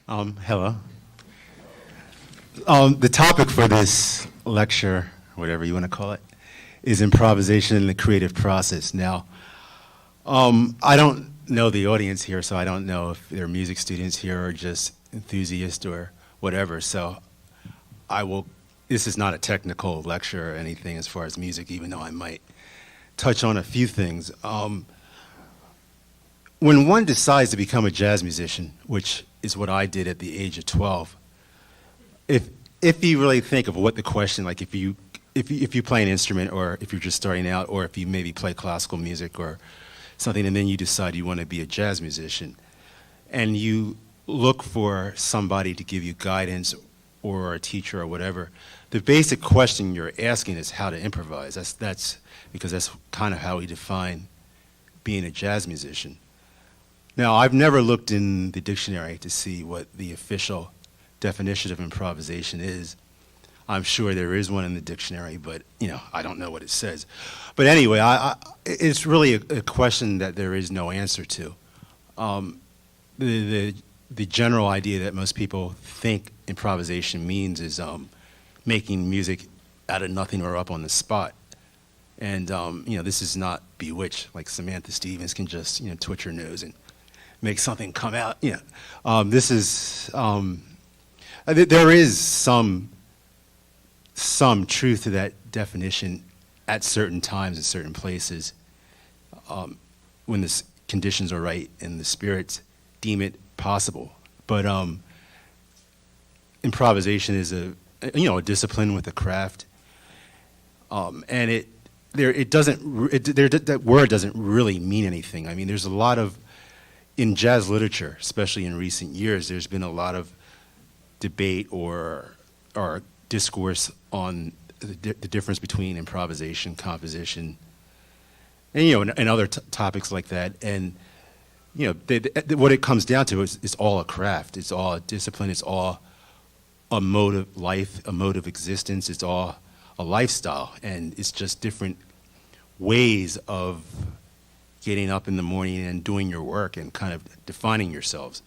Hello. The topic for this lecture, whatever you want to call it, is improvisation in the creative process. Now, I don't know the audience here, so I don't know if they're music students here or just enthusiasts or whatever. So this is not a technical lecture or anything as far as music, even though I might touch on a few things. When one decides to become a jazz musician, which is what I did at the age of 12, if you really think of what the question, like if you play an instrument, or if you're just starting out, or if you maybe play classical music or something, and then you decide you want to be a jazz musician, and you look for somebody to give you guidance or a teacher or whatever, the basic question you're asking is how to improvise. That's because that's kind of how we define being a jazz musician. Now, I've never looked in the dictionary to see what the official definition of improvisation is. I'm sure there is one in the dictionary, but I don't know what it says. But anyway, it's really a question that there is no answer to. The general idea that most people think improvisation means is making music out of nothing or up on the spot. And this is not Bewitched, like Samantha Stevens can just twitch her nose and make something come out. This is there is some truth to that definition at certain times in certain places, when the conditions are right and the spirits deem it possible. But improvisation is a discipline with a craft, and that word doesn't really mean anything. I mean, there's a lot of, in jazz literature, especially in recent years, there's been a lot of debate or discourse on the difference between improvisation, composition, and and other topics like that. And what it comes down to is all a craft. It's all a discipline. It's all a mode of life, a mode of existence. It's all a lifestyle, and it's just different ways of getting up in the morning and doing your work and kind of defining yourselves.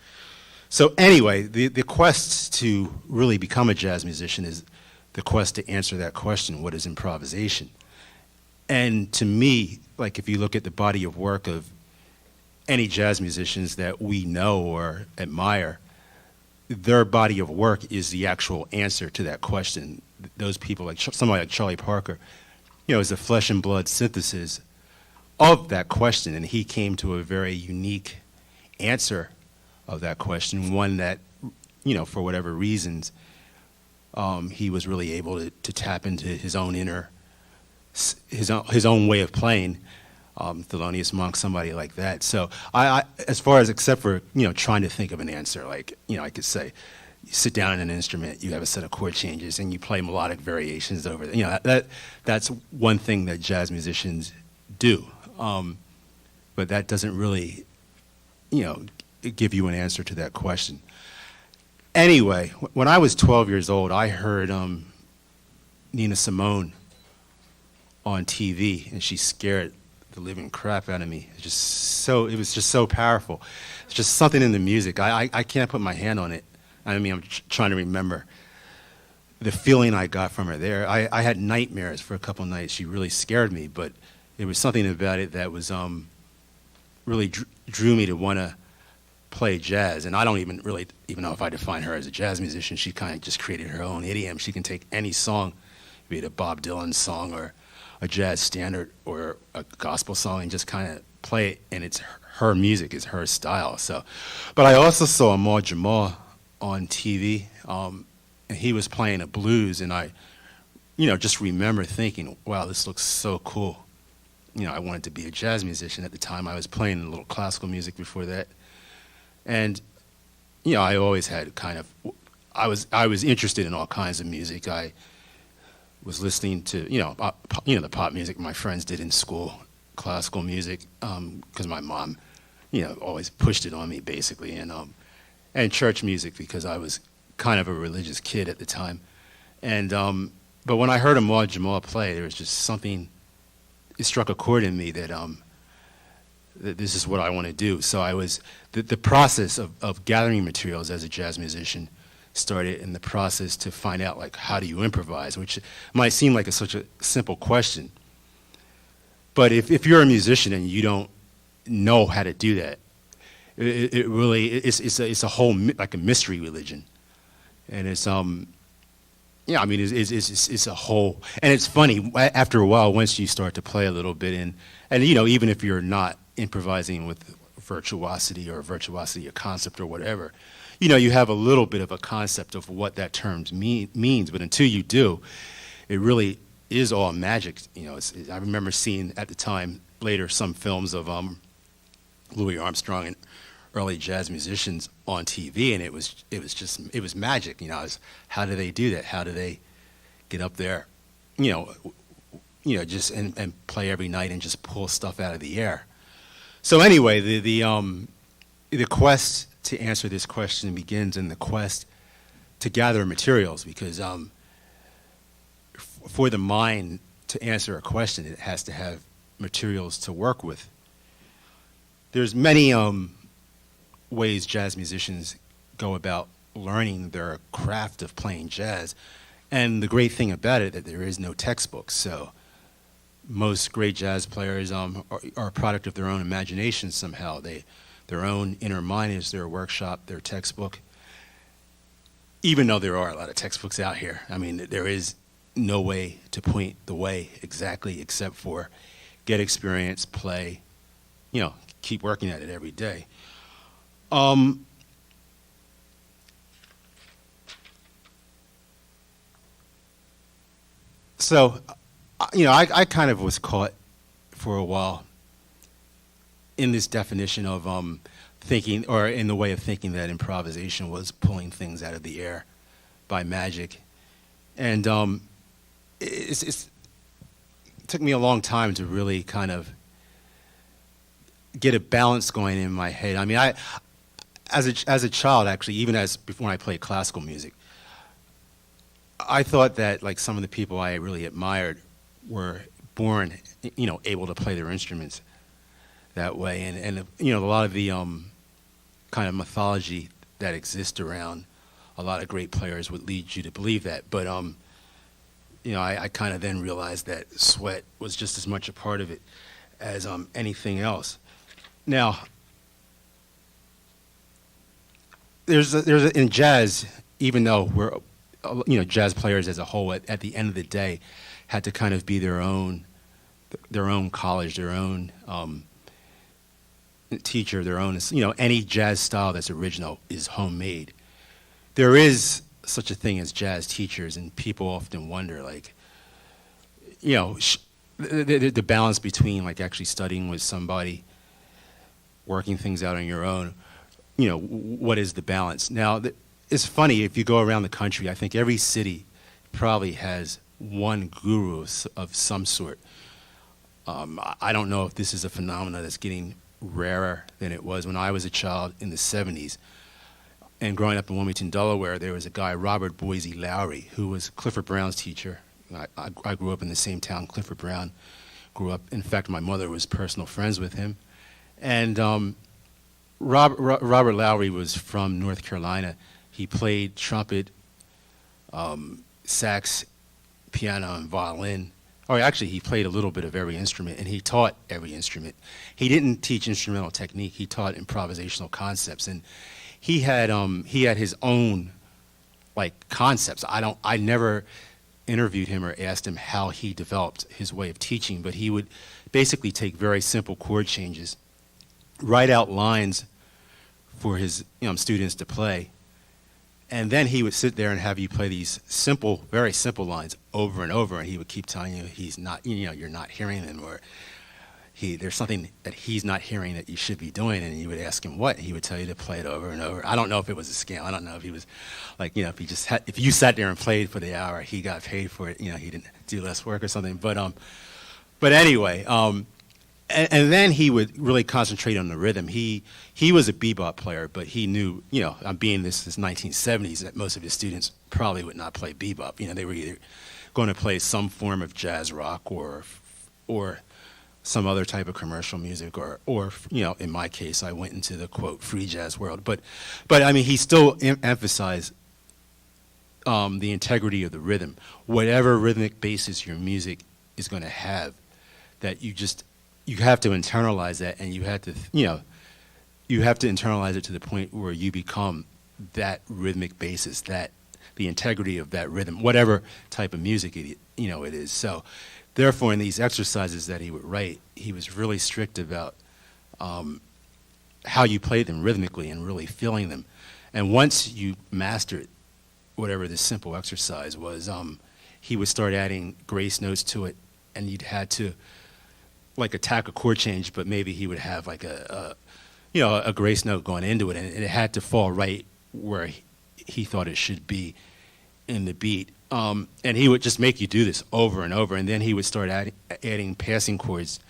So anyway, the quest to really become a jazz musician is the quest to answer that question: what is improvisation? And to me, like, if you look at the body of work of any jazz musicians that we know or admire, their body of work is the actual answer to that question. Those people, like somebody like Charlie Parker, is a flesh and blood synthesis of that question, and he came to a very unique answer of that question, one that, for whatever reasons, he was really able to tap into his own inner, his own way of playing. Thelonious Monk, somebody like that. So I as far as, except for trying to think of an answer, like I could say, you sit down at an instrument, you have a set of chord changes, and you play melodic variations over it. That's one thing that jazz musicians do, but that doesn't really give you an answer to that question. Anyway, when I was 12 years old, I heard Nina Simone on TV, and she scared the living crap out of me. It was just so powerful. It's just something in the music. I can't put my hand on it. I mean, I'm trying to remember the feeling I got from her there. I had nightmares for a couple nights. She really scared me, but it was something about it that was really drew me to want to play jazz. And I don't even know if I define her as a jazz musician. She kind of just created her own idiom. She can take any song, be it a Bob Dylan song or a jazz standard or a gospel song, and just kind of play it, and it's her music, it's her style. So, but I also saw Ahmad Jamal on TV, and he was playing a blues, and I, just remember thinking, wow, this looks so cool. I wanted to be a jazz musician at the time. I was playing a little classical music before that, and I always had kind of, I was interested in all kinds of music. I was listening to the pop music my friends did in school, classical music, because my mom always pushed it on me, basically, and church music, because I was kind of a religious kid at the time. And but when I heard Ahmad Jamal play, there was just something, it struck a chord in me that this is what I want to do. So the process of gathering materials as a jazz musician started in the process to find out, like, how do you improvise, which might seem like such a simple question. But if you're a musician and you don't know how to do that, it really, it's a whole, like a mystery religion. And it's, yeah, I mean, it's a whole, and it's funny, after a while, once you start to play a little bit, and you know, even if you're not improvising with virtuosity or concept or whatever, you know, you have a little bit of a concept of what that term means, but until you do, it really is all magic. You know, I remember seeing at the time, later, some films of Louis Armstrong and early jazz musicians on TV, and it was magic. You know, how do they do that? How do they get up there, you know, just and play every night and just pull stuff out of the air? So anyway, the quest to answer this question begins in the quest to gather materials, because for the mind to answer a question, it has to have materials to work with. There's many ways jazz musicians go about learning their craft of playing jazz, and the great thing about it is that there is no textbook. So most great jazz players are a product of their own imagination somehow. Their own inner mind is their workshop, their textbook. Even though there are a lot of textbooks out here, I mean, there is no way to point the way exactly, except for get experience, play, you know, keep working at it every day. So, you know, I kind of was caught for a while in this definition of thinking, or in the way of thinking that improvisation was pulling things out of the air by magic. And it took me a long time to really kind of get a balance going in my head. I mean, as a child, actually, even before I played classical music, I thought that, like, some of the people I really admired were born, you know, able to play their instruments that way, and you know, a lot of the kind of mythology that exists around a lot of great players would lead you to believe that. But you know, I kind of then realized that sweat was just as much a part of it as anything else. Now, in jazz, even though we're, you know, jazz players as a whole, at the end of the day, had to kind of be their own college, their own teacher, their own, you know, any jazz style that's original is homemade. There is such a thing as jazz teachers, and people often wonder, like, you know, the balance between, like, actually studying with somebody, working things out on your own, you know, what is the balance? Now, it's funny, if you go around the country, I think every city probably has one guru of some sort. I don't know if this is a phenomenon that's getting rarer than it was when I was a child in the 70s. And growing up in Wilmington, Delaware, there was a guy, Robert Boise Lowry, who was Clifford Brown's teacher. I grew up in the same town Clifford Brown grew up. In fact, my mother was personal friends with him. And Robert Lowry was from North Carolina. He played trumpet, sax, piano, and violin. Or actually, he played a little bit of every instrument, and he taught every instrument. He didn't teach instrumental technique. He taught improvisational concepts, and he had his own, like, concepts. I never interviewed him or asked him how he developed his way of teaching, but he would basically take very simple chord changes, write out lines for his, you know, students to play, and then he would sit there and have you play these simple, very simple lines over and over, and he would keep telling you he's not, you know, you're not hearing them, or there's something that he's not hearing that you should be doing, and you would ask him what, he would tell you to play it over and over. I don't know if it was a scale. I don't know if he was, like, you know, if you sat there and played for the hour, he got paid for it. You know, he didn't do less work or something. But anyway, and then he would really concentrate on the rhythm. He was a bebop player, but he knew, you know, being this 1970s, that most of his students probably would not play bebop. You know, they were either going to play some form of jazz rock or some other type of commercial music, or in my case, I went into the quote free jazz world. But I mean, he still emphasized the integrity of the rhythm, whatever rhythmic basis your music is going to have. That you have to internalize that, and you have to internalize it to the point where you become that rhythmic basis, that the integrity of that rhythm, whatever type of music it is. So, therefore, in these exercises that he would write, he was really strict about how you play them rhythmically and really feeling them. And once you mastered whatever this simple exercise was, he would start adding grace notes to it, and you'd had to like attack a chord change, but maybe he would have like a grace note going into it, and it had to fall right where he thought it should be in the beat. And he would just make you do this over and over, and then he would start adding passing chords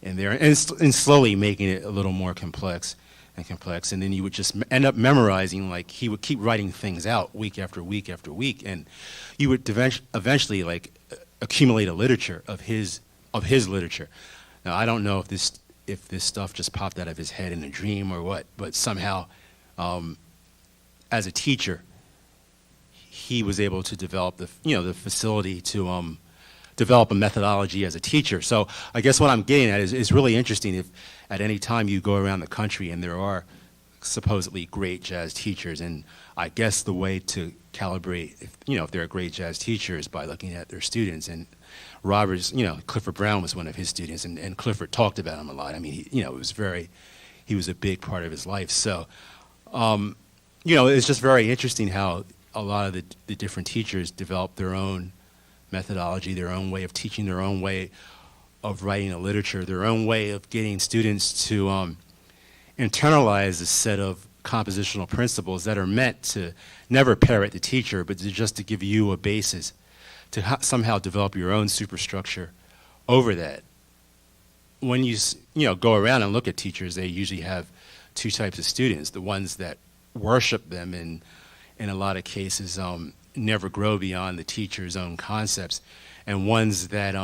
in there, and slowly making it a little more complex, and then you would just end up memorizing. Like, he would keep writing things out week after week after week, and you would eventually like accumulate a literature of his literature. Now, I don't know if this stuff just popped out of his head in a dream or what, but somehow, as a teacher, he was able to develop the facility to develop a methodology as a teacher. So I guess what I'm getting at is really interesting. If at any time you go around the country and there are supposedly great jazz teachers, and I guess the way to calibrate if they're a great jazz teacher is by looking at their students. And Robert's, Clifford Brown was one of his students, and Clifford talked about him a lot. I mean, he was a big part of his life. So, it's just very interesting how a lot of the different teachers develop their own methodology, their own way of teaching, their own way of writing a literature, their own way of getting students to internalize a set of compositional principles that are meant to never parrot the teacher, but just to give you a basis to somehow develop your own superstructure over that. When you go around and look at teachers, they usually have two types of students: the ones that worship them and in a lot of cases never grow beyond the teacher's own concepts, and ones that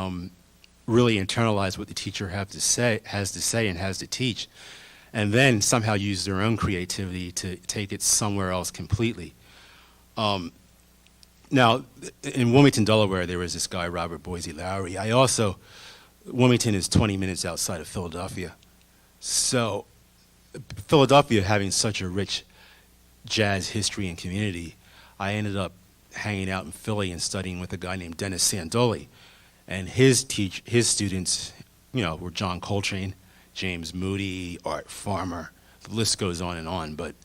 really internalize what the teacher has to say and has to teach, and then somehow use their own creativity to take it somewhere else completely. Now, in Wilmington, Delaware, there was this guy, Robert Boise Lowry. Wilmington is 20 minutes outside of Philadelphia. So Philadelphia having such a rich jazz history and community, I ended up hanging out in Philly and studying with a guy named Dennis Sandoli. And his students, were John Coltrane, James Moody, Art Farmer. The list goes on and on, but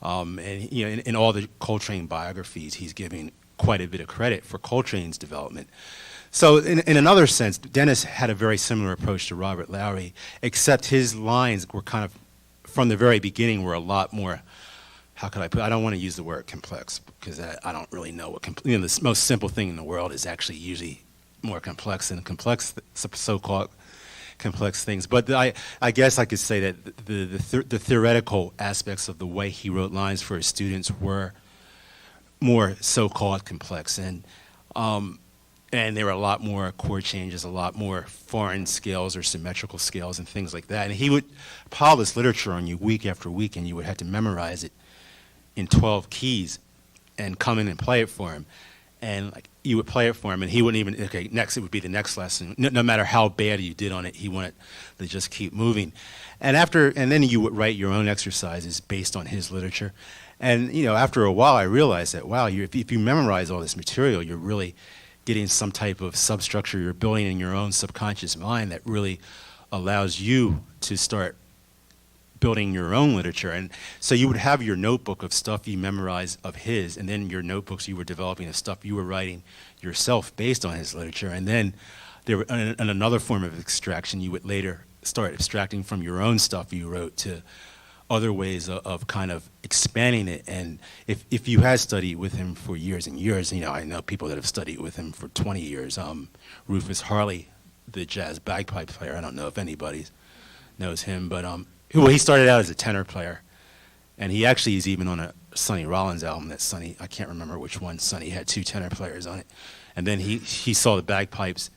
in all the Coltrane biographies, he's giving quite a bit of credit for Coltrane's development. So in another sense, Dennis had a very similar approach to Robert Lowry, except his lines were kind of, from the very beginning, were a lot more, how could I put it? I don't want to use the word complex, because I don't really know what, the most simple thing in the world is actually usually more complex than so-called complex things. But I guess I could say that the theoretical aspects of the way he wrote lines for his students were more so-called complex, and there were a lot more chord changes, a lot more foreign scales or symmetrical scales and things like that. And he would pile this literature on you week after week, and you would have to memorize it in 12 keys and come in and play it for him. And like, you would play it for him, and he wouldn't even, okay, next, it would be the next lesson. No matter how bad you did on it, he wanted to just keep moving. And then you would write your own exercises based on his literature. And, after a while, I realized that, wow, if you memorize all this material, you're really getting some type of substructure you're building in your own subconscious mind that really allows you to start building your own literature. And so you would have your notebook of stuff you memorized of his, and then your notebooks you were developing of stuff you were writing yourself based on his literature. And then there, in another form of extraction, you would later start abstracting from your own stuff you wrote to other ways of kind of expanding it. And if you had studied with him for years and years, I know people that have studied with him for 20 years. Rufus Harley, the jazz bagpipe player, I don't know if anybody knows him, but he started out as a tenor player, and he actually is even on a Sonny Rollins album that Sonny, I can't remember which one, Sonny had two tenor players on it. And then he saw the bagpipes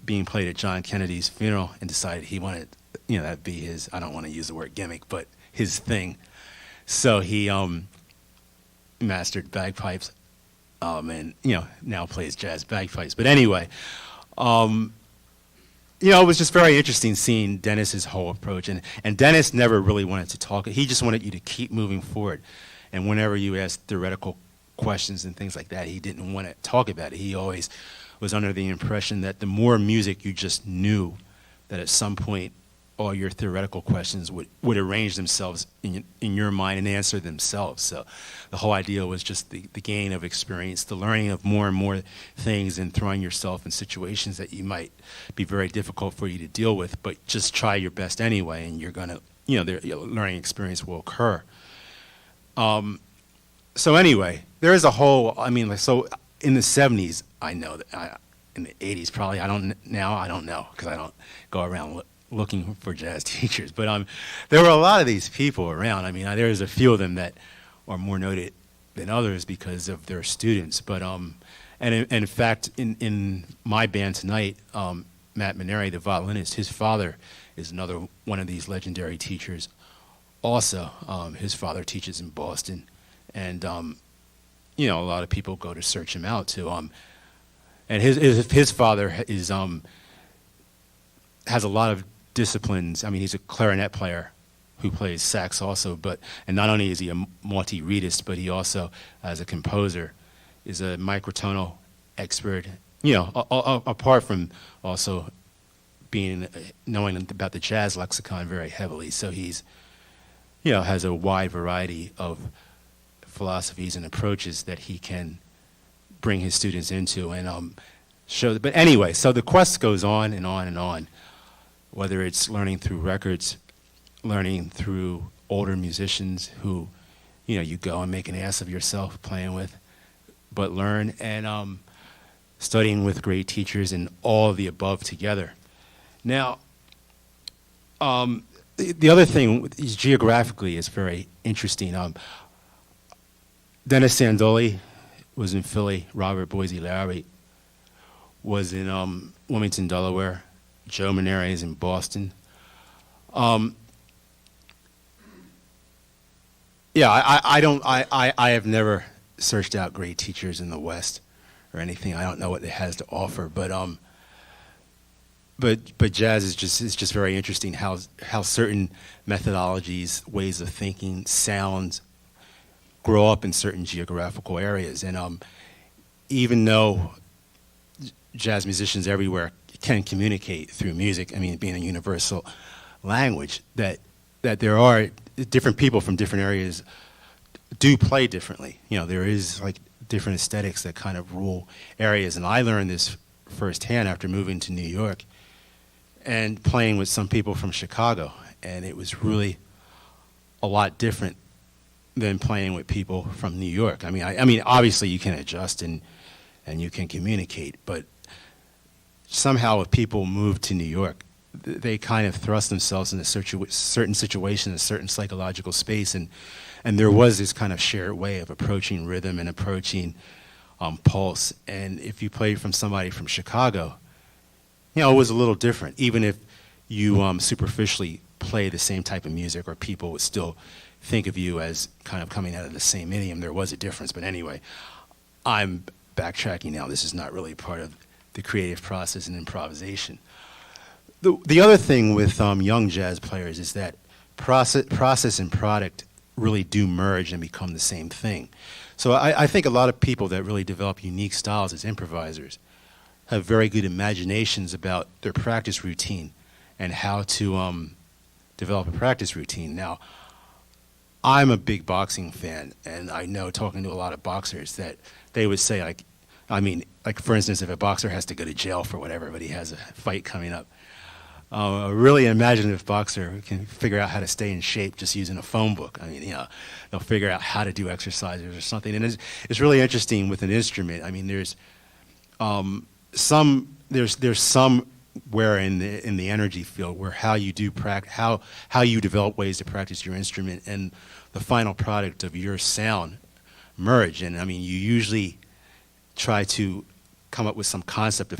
being played at John Kennedy's funeral, and decided he wanted, that'd be his, I don't want to use the word gimmick, but his thing. So he mastered bagpipes, and now plays jazz bagpipes. But anyway, it was just very interesting seeing Dennis's whole approach. And Dennis never really wanted to talk. He just wanted you to keep moving forward. And whenever you asked theoretical questions and things like that, he didn't want to talk about it. He always was under the impression that the more music you just knew, that at some point all your theoretical questions would arrange themselves in your mind and answer themselves. So the whole idea was just the gain of experience, the learning of more and more things, and throwing yourself in situations that you might be very difficult for you to deal with, but just try your best anyway, and you're going to, the learning experience will occur. So anyway, there is a whole, so in the 70s, I know that, in the 80s probably, I don't know, because I don't go around looking for jazz teachers, but there were a lot of these people around. There's a few of them that are more noted than others because of their students. But and in fact, in my band tonight, Matt Manere, the violinist, his father is another one of these legendary teachers. Also, his father teaches in Boston, and a lot of people go to search him out too. And his father is has a lot of disciplines. He's a clarinet player who plays sax also, and not only is he a multi-reedist, but he also, as a composer, is a microtonal expert. Apart from also knowing about the jazz lexicon very heavily, so he's, has a wide variety of philosophies and approaches that he can bring his students into and show. But anyway, so the quest goes on and on and on. Whether it's learning through records, learning through older musicians who, you go and make an ass of yourself playing with, but learn, and studying with great teachers, and all of the above together. Now, the other thing is geographically is very interesting. Dennis Sandoli was in Philly. Robert Boise Lowry was in Wilmington, Delaware. Joe Manere is in Boston. I have never searched out great teachers in the West or anything. I don't know what it has to offer, but jazz is just very interesting. How certain methodologies, ways of thinking, sounds grow up in certain geographical areas, and even though jazz musicians everywhere can communicate through music, being a universal language, that there are different people from different areas do play differently. There is like different aesthetics that kind of rule areas, and I learned this firsthand after moving to New York and playing with some people from Chicago, and it was really a lot different than playing with people from New York. Obviously you can adjust and you can communicate, but somehow if people move to New York, they kind of thrust themselves in a certain situation, a certain psychological space, and there was this kind of shared way of approaching rhythm and approaching pulse. And if you played from somebody from Chicago, it was a little different. Even if you superficially play the same type of music, or people would still think of you as kind of coming out of the same idiom, there was a difference. But anyway, I'm backtracking now. This is not really part of the creative process and improvisation. The other thing with young jazz players is that process and product really do merge and become the same thing. So I think a lot of people that really develop unique styles as improvisers have very good imaginations about their practice routine and how to develop a practice routine. Now, I'm a big boxing fan, and I know, talking to a lot of boxers, that they would say, like for instance, if a boxer has to go to jail for whatever, but he has a fight coming up, a really imaginative boxer can figure out how to stay in shape just using a phone book. They'll figure out how to do exercises or something. And it's really interesting with an instrument. There's somewhere in the energy field where how you do how you develop ways to practice your instrument and the final product of your sound merge. And you usually try to come up with some concept of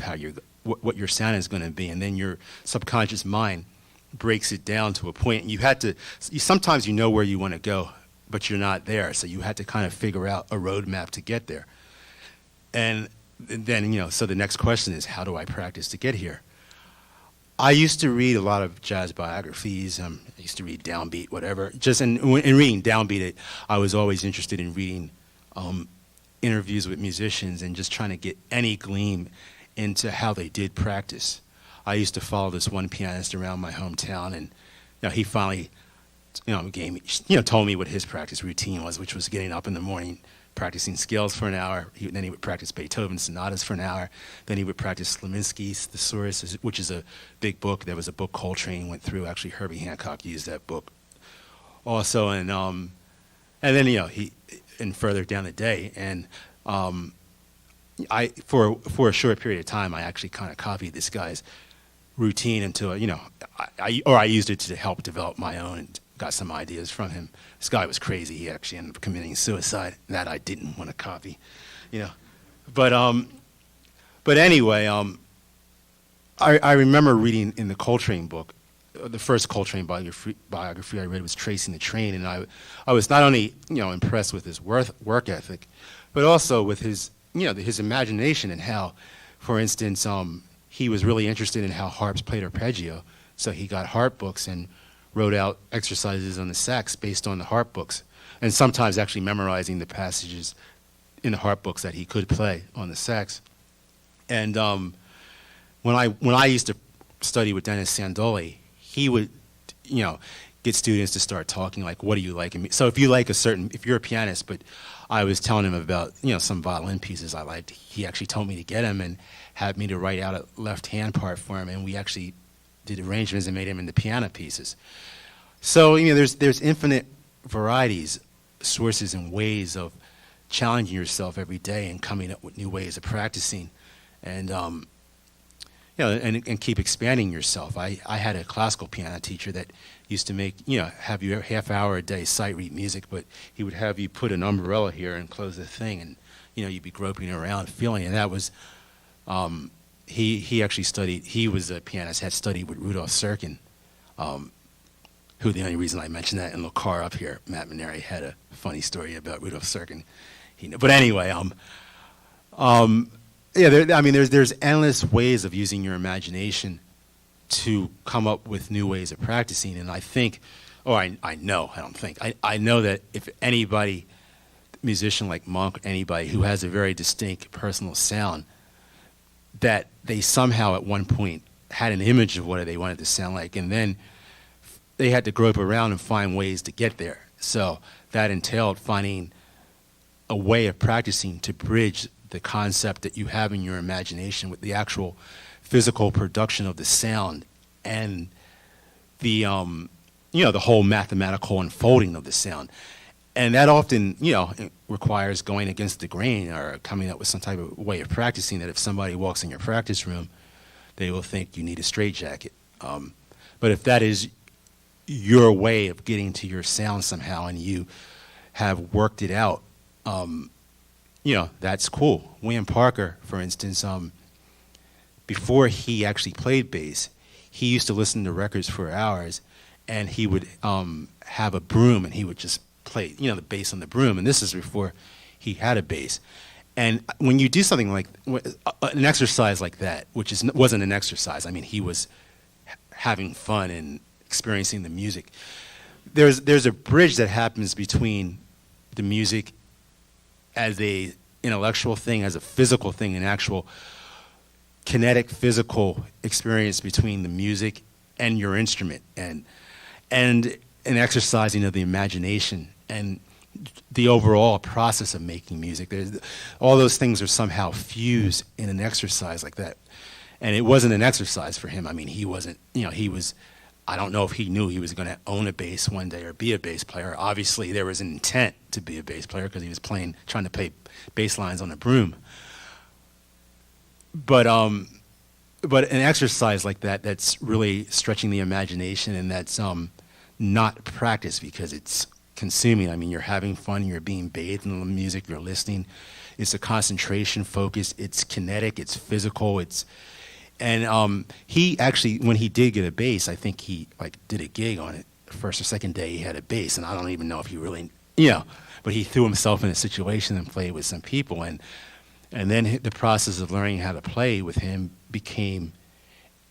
what your sound is going to be, and then your subconscious mind breaks it down to a point. And sometimes you know where you want to go, but you're not there, so you had to kind of figure out a roadmap to get there. And then, so the next question is, how do I practice to get here? I used to read a lot of jazz biographies. I used to read Downbeat, whatever. Just in reading Downbeat, I was always interested in reading interviews with musicians and just trying to get any gleam into how they did practice. I used to follow this one pianist around my hometown, and he finally, gave me, told me what his practice routine was, which was getting up in the morning, practicing scales for an hour. Then he would practice Beethoven sonatas for an hour. Then he would practice Slavinsky's Thesaurus, which is a big book. There was a book Coltrane went through. Actually, Herbie Hancock used that book also. And then he further down the day. And I for a short period of time, I actually kind of copied this guy's routine until I used it to help develop my own. And got some ideas from him. This guy was crazy. He actually ended up committing suicide. That I didn't want to copy, But anyway, I remember reading in the Coltrane book, the first Coltrane biography I read was Tracing the Train, and I was not only impressed with his work ethic, but also with his his imagination and how, for instance, he was really interested in how harps played arpeggio, so he got harp books and wrote out exercises on the sax based on the harp books, and sometimes actually memorizing the passages in the harp books that he could play on the sax. And when I used to study with Dennis Sandoli, he would, get students to start talking like, "What do you like in me?" So if you're a pianist, but I was telling him about some violin pieces I liked, he actually told me to get him and had me to write out a left-hand part for him, and we actually did arrangements and made him into piano pieces. So there's infinite varieties, sources, and ways of challenging yourself every day and coming up with new ways of practicing, and and keep expanding yourself. I had a classical piano teacher that used to make have you a half hour a day sight read music, but he would have you put an umbrella here and close the thing, and you'd be groping around feeling, and that was. He actually studied, he was a pianist, had studied with Rudolf Serkin, who the only reason I mentioned that in the car up here, Matt Manere had a funny story about Rudolf Serkin. But anyway, there's endless ways of using your imagination to come up with new ways of practicing, and I think, I know that if anybody, musician like Monk, anybody who has a very distinct personal sound, that they somehow at one point had an image of what they wanted to sound like, and then they had to grope around and find ways to get there. So that entailed finding a way of practicing to bridge the concept that you have in your imagination with the actual physical production of the sound and the the whole mathematical unfolding of the sound. And that often, requires going against the grain or coming up with some type of way of practicing that if somebody walks in your practice room, they will think you need a straitjacket. But if that is your way of getting to your sound somehow and you have worked it out, that's cool. William Parker, for instance, before he actually played bass, he used to listen to records for hours, and he would have a broom and he would just play, the bass on the broom, and this is before he had a bass. And when you do something like an exercise like that, which wasn't an exercise, he was having fun and experiencing the music. There's a bridge that happens between the music as a intellectual thing, as a physical thing, an actual kinetic physical experience between the music and your instrument, and an exercising of the imagination and the overall process of making music. All those things are somehow fused in an exercise like that. And it wasn't an exercise for him. He wasn't, I don't know if he knew he was going to own a bass one day or be a bass player. Obviously, there was an intent to be a bass player because he was trying to play bass lines on a broom. But an exercise like that, that's really stretching the imagination, and that's not practice because it's consuming. You're having fun, you're being bathed in the music, you're listening. It's a concentration focus, it's kinetic, it's physical, it's And he actually, when he did get a bass, I think he like did a gig on it. The first or second day he had a bass, and I don't even know if he really, but he threw himself in a situation and played with some people, and then the process of learning how to play with him became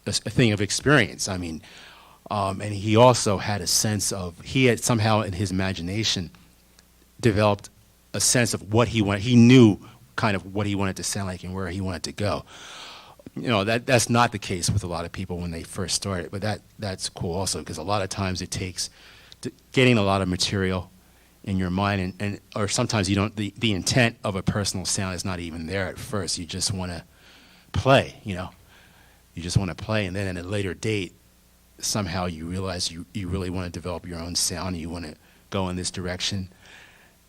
a thing of experience. I mean, and he also had a sense of, he had somehow in his imagination developed a sense of what he wanted. He knew kind of what he wanted to sound like and where he wanted to go. That's not the case with a lot of people when they first started, but that's cool also, because a lot of times it takes getting a lot of material in your mind, and or sometimes you don't, the intent of a personal sound is not even there at first. You just want to play, you just want to play, and then at a later date, somehow you realize you really want to develop your own sound, and you want to go in this direction.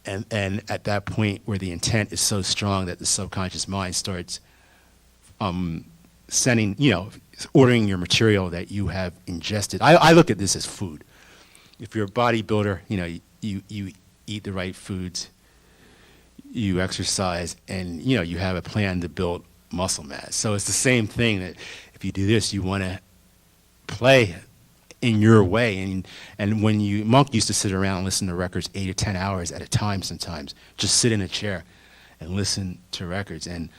And at that point where the intent is so strong that the subconscious mind starts sending, ordering your material that you have ingested. I look at this as food. If you're a bodybuilder, you eat the right foods, you exercise, and you have a plan to build muscle mass. So it's the same thing, that if you do this, you want to play in your way. And when Monk used to sit around and listen to records 8 or 10 hours at a time sometimes, just sit in a chair and listen to records. And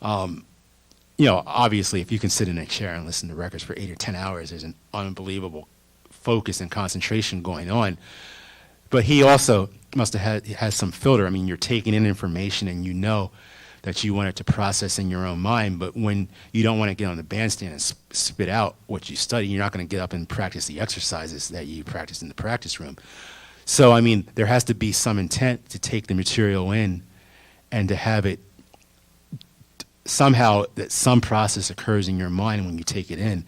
obviously, if you can sit in a chair and listen to records for 8 or 10 hours, there's an unbelievable focus and concentration going on. But he also must have had some filter. I mean, you're taking in information, and that you want it to process in your own mind. But when you don't want to get on the bandstand and spit out what you study, you're not going to get up and practice the exercises that you practice in the practice room. So, I mean, there has to be some intent to take the material in and to have it somehow, that some process occurs in your mind when you take it in,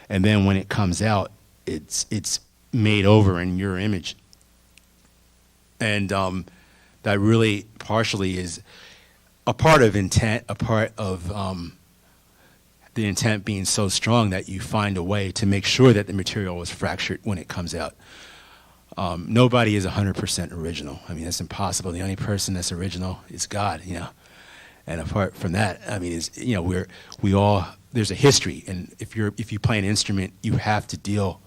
and then when it comes out, it's made over in your image. And that really partially is a part of intent, a part of the intent being so strong that you find a way to make sure that the material is fractured when it comes out. Nobody is 100% original. I mean, that's impossible. The only person that's original is God, And apart from that, I mean, we all, there's a history, and if you play an instrument, you have to deal,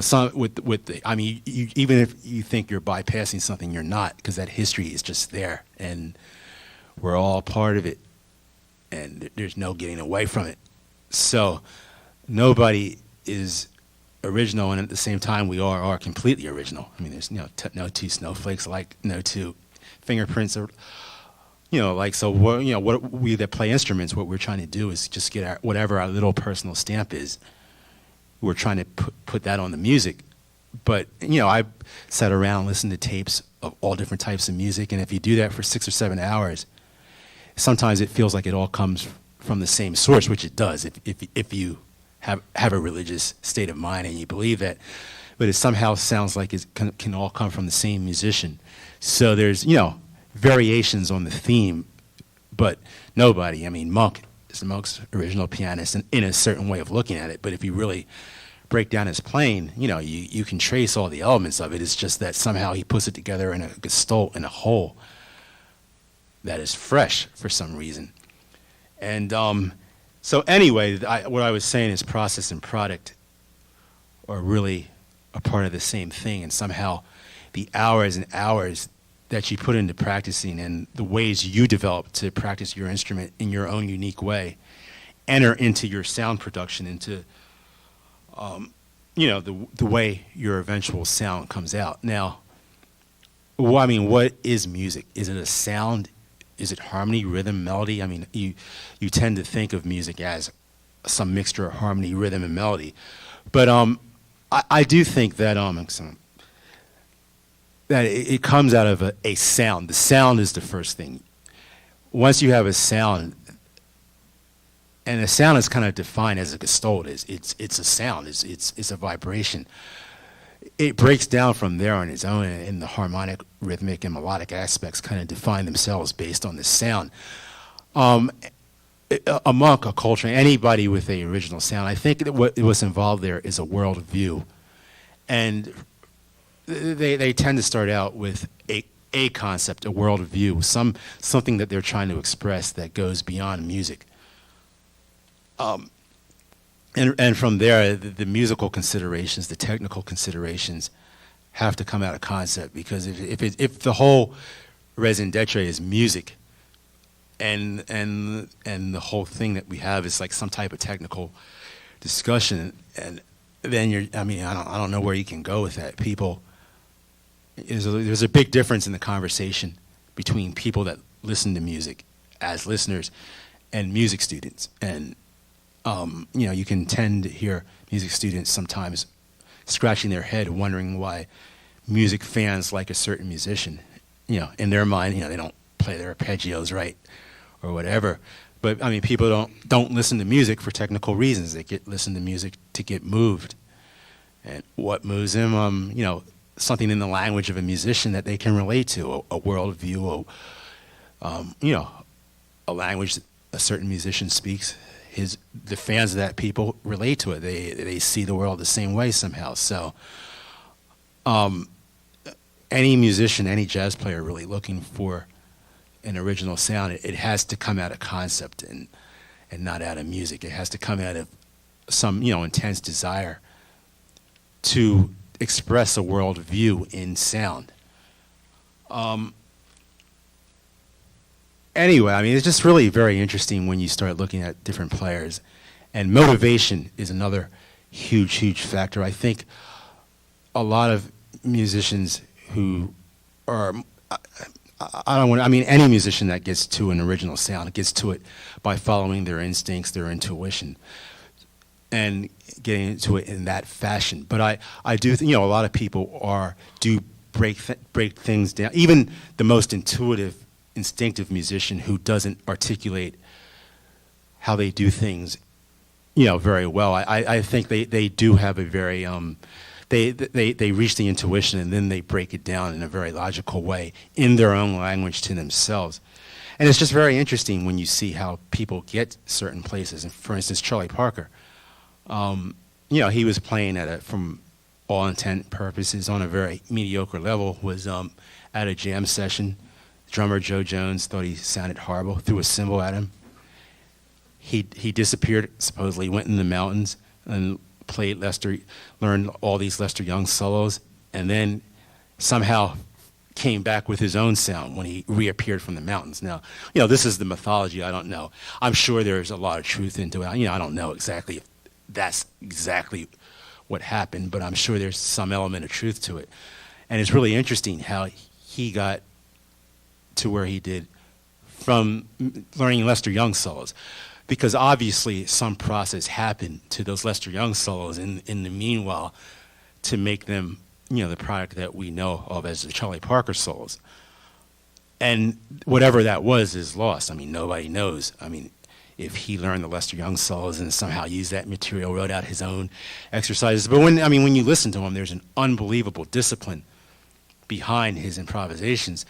some with the. I mean, even if you think you're bypassing something, you're not, because that history is just there, and we're all part of it, and there's no getting away from it. So nobody is original, and at the same time, we are completely original. I mean, there's no two snowflakes alike, no two fingerprints are. So what we that play instruments, what we're trying to do is just get whatever our little personal stamp is. We're trying to put that on the music. But, I sat around and listened to tapes of all different types of music, and if you do that for 6 or 7 hours, sometimes it feels like it all comes from the same source, which it does if you have a religious state of mind and you believe that. But it somehow sounds like it can all come from the same musician. So there's, variations on the theme, but nobody. I mean, Monk is the Monk's original pianist in a certain way of looking at it. But if you really break down his playing, you can trace all the elements of it. It's just that somehow he puts it together in a gestalt, in a whole that is fresh for some reason. And so anyway, what I was saying is process and product are really a part of the same thing, and somehow the hours and hours that you put into practicing and the ways you develop to practice your instrument in your own unique way enter into your sound production, into the way your eventual sound comes out. Now, what is music? Is it a sound? Is it harmony, rhythm, melody? I mean, you tend to think of music as some mixture of harmony, rhythm, and melody. But I do think that that it comes out of a sound. The sound is the first thing. Once you have a sound, and a sound is kind of defined as a gestalt. It's a sound. It's a vibration. It breaks down from there on its own, and the harmonic, rhythmic, and melodic aspects kind of define themselves based on the sound. A Monk, a Coltrane, anybody with a original sound, I think that what's involved there is a worldview, and they tend to start out with a concept, a worldview, something that they're trying to express that goes beyond music. And from there, the musical considerations, the technical considerations, have to come out of concept, because if the whole raison d'etre is music, and the whole thing that we have is like some type of technical discussion, and then I don't know where you can go with that. There's a big difference in the conversation between people that listen to music as listeners and music students. And you can tend to hear music students sometimes scratching their head, wondering why music fans like a certain musician. In their mind, they don't play their arpeggios right or whatever. But people don't listen to music for technical reasons. They listen to music to get moved. And what moves them? Something in the language of a musician that they can relate to, a worldview, a language that a certain musician speaks. The fans of that people relate to it. They see the world the same way somehow. So any musician, any jazz player really looking for an original sound, it has to come out of concept and not out of music. It has to come out of some intense desire to express a worldview in sound. Anyway, it's just really very interesting when you start looking at different players. And motivation is another huge factor. I think a lot of musicians who are, any musician that gets to an original sound gets to it by following their instincts, their intuition, and getting into it in that fashion. But I do think, a lot of people do break things down. Even the most instinctive musician who doesn't articulate how they do things, very well. I think they do have a very they reach the intuition, and then they break it down in a very logical way in their own language to themselves. And it's just very interesting when you see how people get certain places. And for instance, Charlie Parker, he was playing from all intent and purposes on a very mediocre level, was at a jam session. Drummer Joe Jones thought he sounded horrible, threw a cymbal at him. He disappeared, supposedly went in the mountains and learned all these Lester Young solos, and then somehow came back with his own sound when he reappeared from the mountains. Now, this is the mythology. I don't know. I'm sure there's a lot of truth into it. I don't know exactly if that's exactly what happened, but I'm sure there's some element of truth to it. And it's really interesting how he got to where he did from learning Lester Young solos, because obviously some process happened to those Lester Young solos in the meanwhile to make them, the product that we know of as the Charlie Parker solos. And whatever that was is lost. Nobody knows. If he learned the Lester Young solos and somehow used that material, wrote out his own exercises. But when you listen to him, there's an unbelievable discipline behind his improvisations.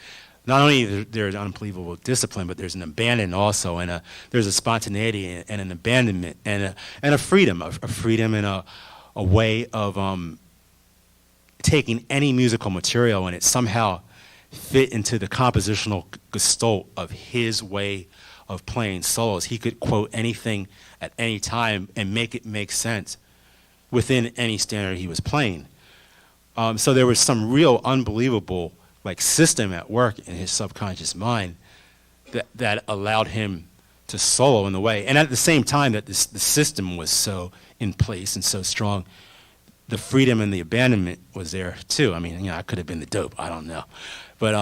Not only there's unbelievable discipline, but there's an abandon also, and there's a spontaneity and an abandonment and a freedom, and a way of taking any musical material and it somehow fit into the compositional gestalt of his way of playing solos. He could quote anything at any time and make it make sense within any standard he was playing. So there was some real unbelievable system at work in his subconscious mind that allowed him to solo in the way. And at the same time that the system was so in place and so strong, the freedom and the abandonment was there too. I could have been the dope. I don't know. But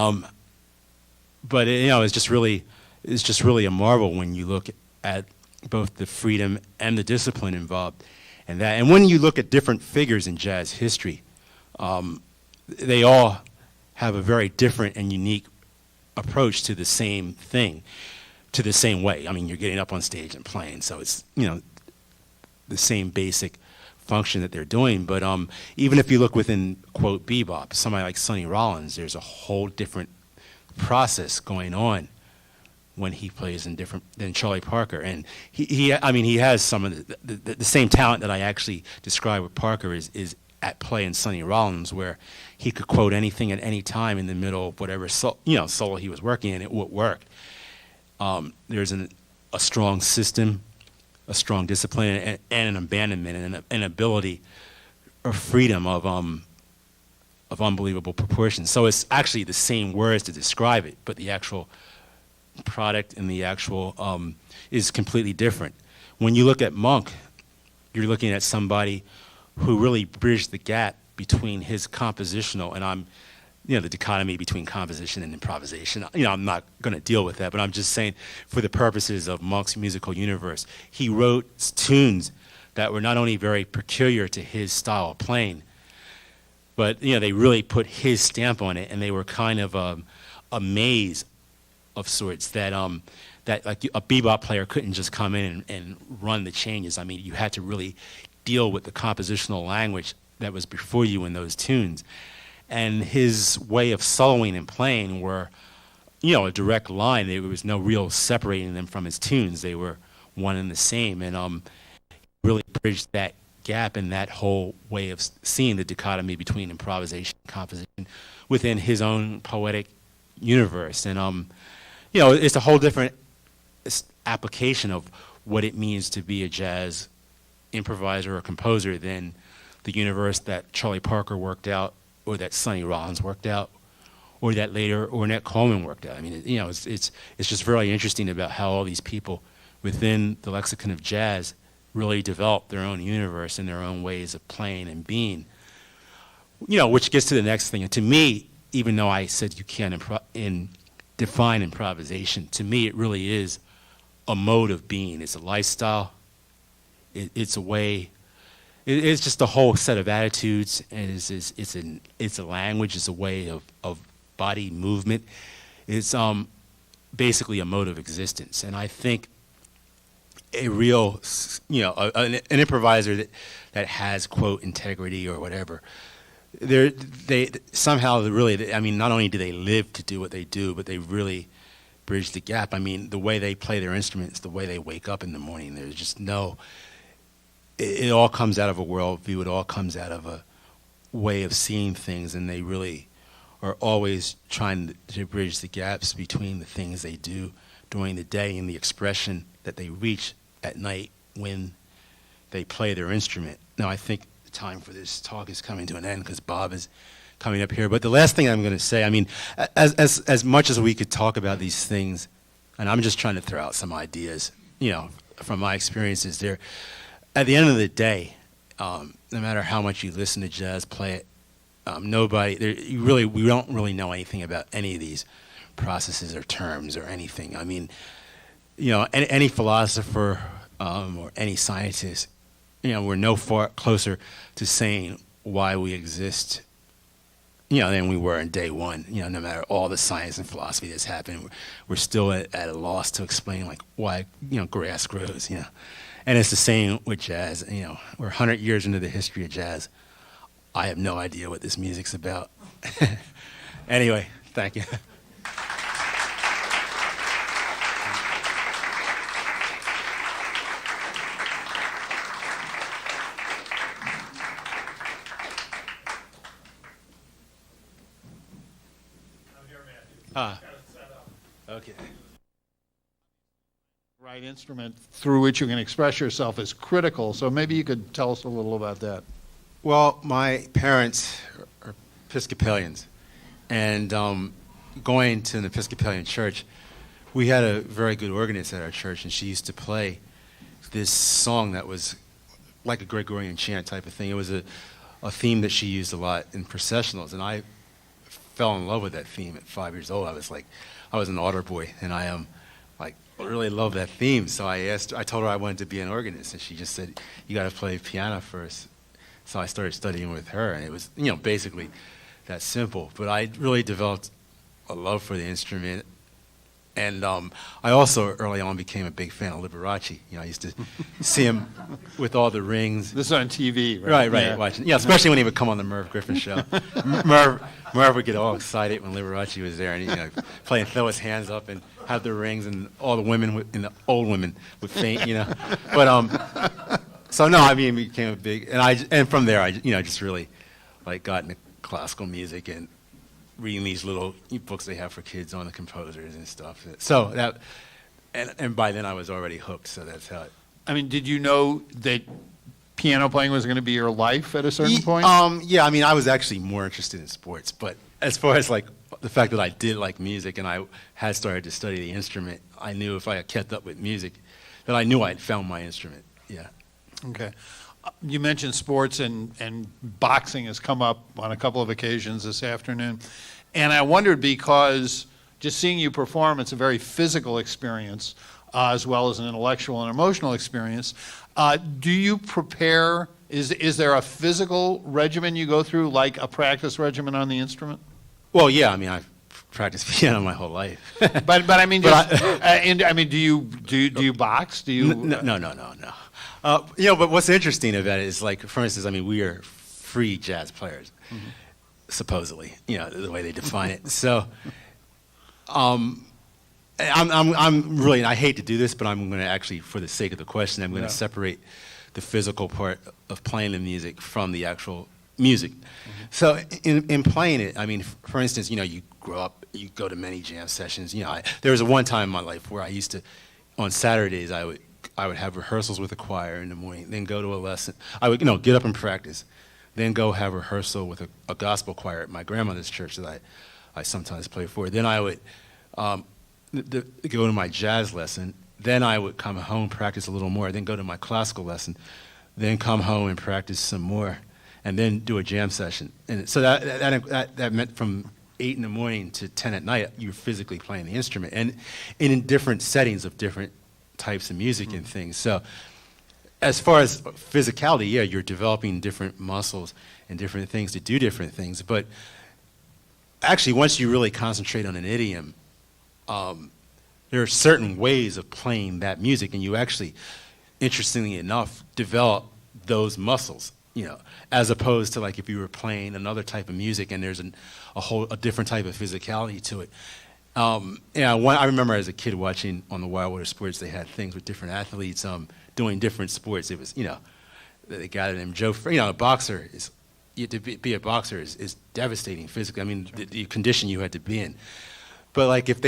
it's just really a marvel when you look at both the freedom and the discipline involved in that. And when you look at different figures in jazz history, they all have a very different and unique approach to the same thing, to the same way. You're getting up on stage and playing, so it's, the same basic function that they're doing. But even if you look within, quote, bebop, somebody like Sonny Rollins, there's a whole different process going on when he plays in different than Charlie Parker. And he has some of the same talent that I actually described with Parker is at play in Sonny Rollins, where he could quote anything at any time in the middle of whatever solo he was working in, it would work. There's a strong system a strong discipline and an abandonment and an ability or freedom of unbelievable proportions. So it's actually the same words to describe it, but the actual product and the actual is completely different. When you look at Monk, you're looking at somebody who really bridged the gap between his compositional and the dichotomy between composition and improvisation. I'm not going to deal with that, but I'm just saying for the purposes of Monk's musical universe, he wrote tunes that were not only very peculiar to his style of playing, but they really put his stamp on it, and they were kind of a maze of sorts that like a bebop player couldn't just come in and run the changes. I mean, you had to really deal with the compositional language that was before you in those tunes. And his way of soloing and playing were, a direct line. There was no real separating them from his tunes. They were one and the same. And really bridged that gap in that whole way of seeing the dichotomy between improvisation and composition within his own poetic universe. And, it's a whole different application of what it means to be a jazz improviser or composer than the universe that Charlie Parker worked out, or that Sonny Rollins worked out, or that later Ornette Coleman worked out. I mean, it's just very interesting about how all these people within the lexicon of jazz really developed their own universe and their own ways of playing and being. Which gets to the next thing. And to me, even though I said you can't define improvisation, to me it really is a mode of being. It's a lifestyle. It's a way. It's just a whole set of attitudes, and it's a language. It's a way of body movement. It's basically a mode of existence. And I think a real, an improviser that has, quote, integrity or whatever, they somehow really, I mean, not only do they live to do what they do, but they really bridge the gap. I mean, the way they play their instruments, the way they wake up in the morning, there's just it all comes out of a worldview. It all comes out of a way of seeing things, and they really are always trying to bridge the gaps between the things they do during the day and the expression that they reach at night when they play their instrument. Now, I think the time for this talk is coming to an end because Bob is coming up here. But the last thing I'm going to say, I mean, as much as we could talk about these things, and I'm just trying to throw out some ideas, from my experiences there. At the end of the day, no matter how much you listen to jazz, play it, we don't really know anything about any of these processes or terms or anything. I mean, any philosopher or any scientist, we're no far closer to saying why we exist, than we were in day one. No matter all the science and philosophy that's happened, we're still at a loss to explain like why grass grows. And it's the same with jazz. We're 100 years into the history of jazz. I have no idea what this music's about. Anyway, thank you. Okay. Right instrument through which you can express yourself is critical. So maybe you could tell us a little about that. Well, my parents are Episcopalians, and going to an Episcopalian church, we had a very good organist at our church, and she used to play this song that was like a Gregorian chant type of thing. It was a theme that she used a lot in processionals, and I fell in love with that theme at 5 years old. I was an altar boy, and I really love that theme. So I told her I wanted to be an organist, and she just said, "You got to play piano first." So I started studying with her, and it was, basically that simple. But I really developed a love for the instrument. And I also early on became a big fan of Liberace. I used to see him with all the rings. This is on TV, right? Right, yeah. Watching. Yeah, especially when he would come on the Merv Griffin show. Merv would get all excited when Liberace was there, and play and throw his hands up and have the rings, and all the women and the old women would faint. But so no, I mean, became a big, and from there I just really got into classical music and reading these little books they have for kids on the composers and stuff. So that, and by then I was already hooked. So that's how I mean, did you know that piano playing was going to be your life at a certain point? Yeah, I mean, I was actually more interested in sports, but as far as like the fact that I did like music and I had started to study the instrument, I knew if I had kept up with music, that I knew I'd found my instrument. Yeah. Okay. You mentioned sports, and boxing has come up on a couple of occasions this afternoon. And I wondered, because just seeing you perform, it's a very physical experience, as well as an intellectual and emotional experience. Do you prepare, is there a physical regimen you go through, like a practice regimen on the instrument? Well, yeah, I mean, I've practiced piano my whole life. but I mean, just, I mean, do you box? Do you? No. You know, but what's interesting about it is, like, for instance, I mean, we are free jazz players, supposedly, you know, the way they define it. So, I'm really, and I hate to do this, but I'm going to actually, for the sake of the question, I'm going to separate the physical part of playing the music from the actual music. So, in playing it, I mean, for instance, you know, you grow up, you go to many jam sessions. You know, there was one time in my life where I used to, on Saturdays, I would have rehearsals with a choir in the morning, then go to a lesson. I would, you know, get up and practice, then go have rehearsal with a gospel choir at my grandmother's church that I sometimes play for. Then I would go to my jazz lesson. Then I would come home, practice a little more, then go to my classical lesson, then come home and practice some more, and then do a jam session. And so that meant from 8 in the morning to 10 at night, you're physically playing the instrument, and in different settings of different types of music and things. So as far as physicality, yeah, you're developing different muscles and different things to do different things. But actually, once you really concentrate on an idiom, there are certain ways of playing that music, and you actually, interestingly enough, develop those muscles, you know, as opposed to like if you were playing another type of music and there's a different type of physicality to it. Yeah, I remember as a kid watching on the Wire Sports, they had things with different athletes doing different sports. It was, you know, they got him Joe. You know, a boxer is, to be a boxer is devastating physically. I mean, the condition you had to be in. But like if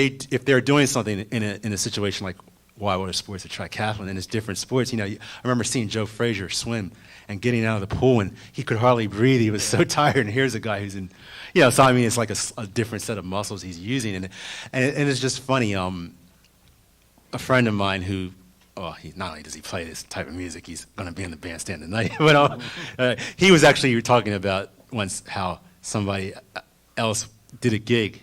they're doing something in a situation like Wire Sports or triathlon, and it's different sports. You know, I remember seeing Joe Frazier swim and getting out of the pool, and he could hardly breathe. He was so tired. And here's a guy who's in. You know, so I mean, it's like a different set of muscles he's using, and it's just funny. A friend of mine who, not only does he play this type of music, he's going to be in the bandstand tonight. But he was actually talking about once how somebody else did a gig,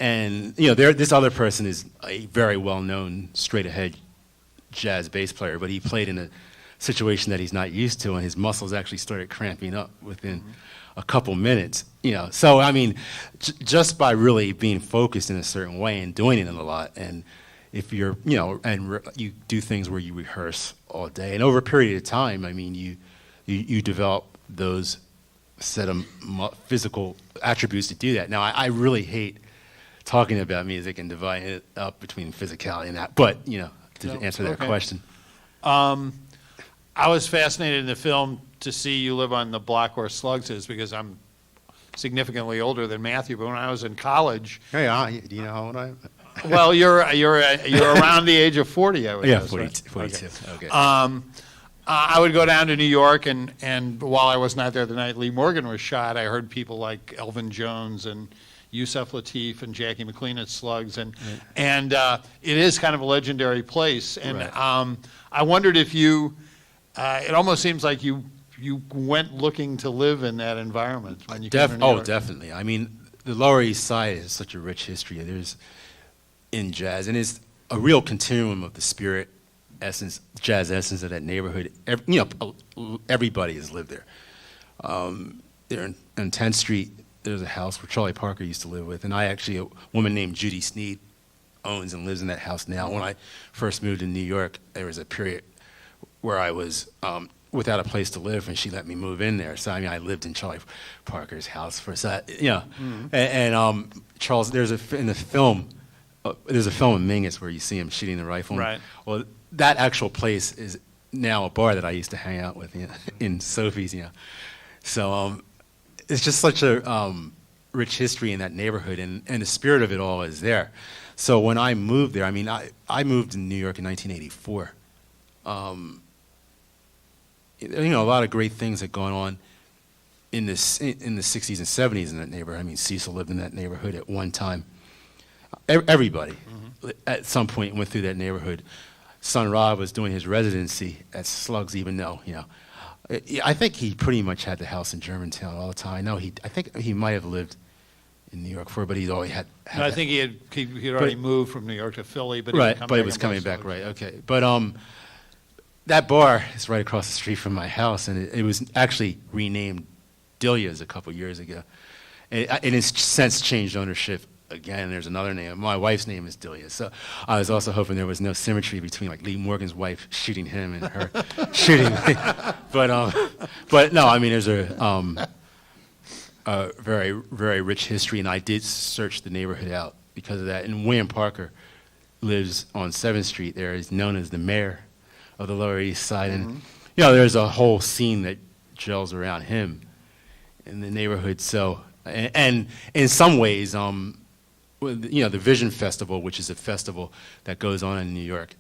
and you know, this other person is a very well-known, straight-ahead jazz bass player, but he played in a situation that he's not used to, and his muscles actually started cramping up within a couple minutes, you know. So, I mean, just by really being focused in a certain way and doing it a lot, and if you're, you know, and you do things where you rehearse all day, and over a period of time, I mean, you develop those set of physical attributes to do that. Now, I really hate talking about music and dividing it up between physicality and that, but, you know, to answer that question. I was fascinated in the film to see you live on the block where Slugs is, because I'm significantly older than Matthew. But when I was in college, do you know how old I am? Well, you're around the age of 40, I would guess. 42. Right? Okay. I would go down to New York, and while I was not there the night Lee Morgan was shot, I heard people like Elvin Jones and Yusef Lateef and Jackie McLean at Slugs, and it is kind of a legendary place. And I wondered if you. It almost seems like you went looking to live in that environment when you came to New York. Definitely. I mean, the Lower East Side has such a rich history. There's in jazz, and it's a real continuum of the spirit, essence, jazz essence of that neighborhood. You know, everybody has lived there. There on 10th Street, there's a house where Charlie Parker used to live with, and a woman named Judy Sneed owns and lives in that house now. When I first moved to New York, there was a period where I was without a place to live, and she let me move in there. So I mean, I lived in Charlie Parker's house for you know. And Charles, there's a film in Mingus where you see him shooting the rifle. Right. Well, that actual place is now a bar that I used to hang out with, you know, in Sophie's, you know. So it's just such a rich history in that neighborhood, and the spirit of it all is there. So when I moved there, I mean, I moved to New York in 1984. You know, a lot of great things had gone on in the 60s and 70s in that neighborhood. I mean, Cecil lived in that neighborhood at one time. Everybody at some point went through that neighborhood. Son Rob was doing his residency at Slugs, even though, you know, I think he pretty much had the house in Germantown all the time. I think he might have lived in New York for, but he'd always had. No, I think he'd already moved from New York to Philly, but right, but he was coming back, right? Okay, but that bar is right across the street from my house, and it was actually renamed Delia's a couple years ago, and it's since changed ownership again. There's another name. My wife's name is Delia, so I was also hoping there was no symmetry between like Lee Morgan's wife shooting him and her shooting me. But no, I mean there's a very, very rich history, and I did search the neighborhood out because of that. And William Parker lives on 7th Street there. He's known as the mayor of the Lower East Side. And, you know, there's a whole scene that gels around him in the neighborhood. So, and in some ways, you know, the Vision Festival, which is a festival that goes on in New York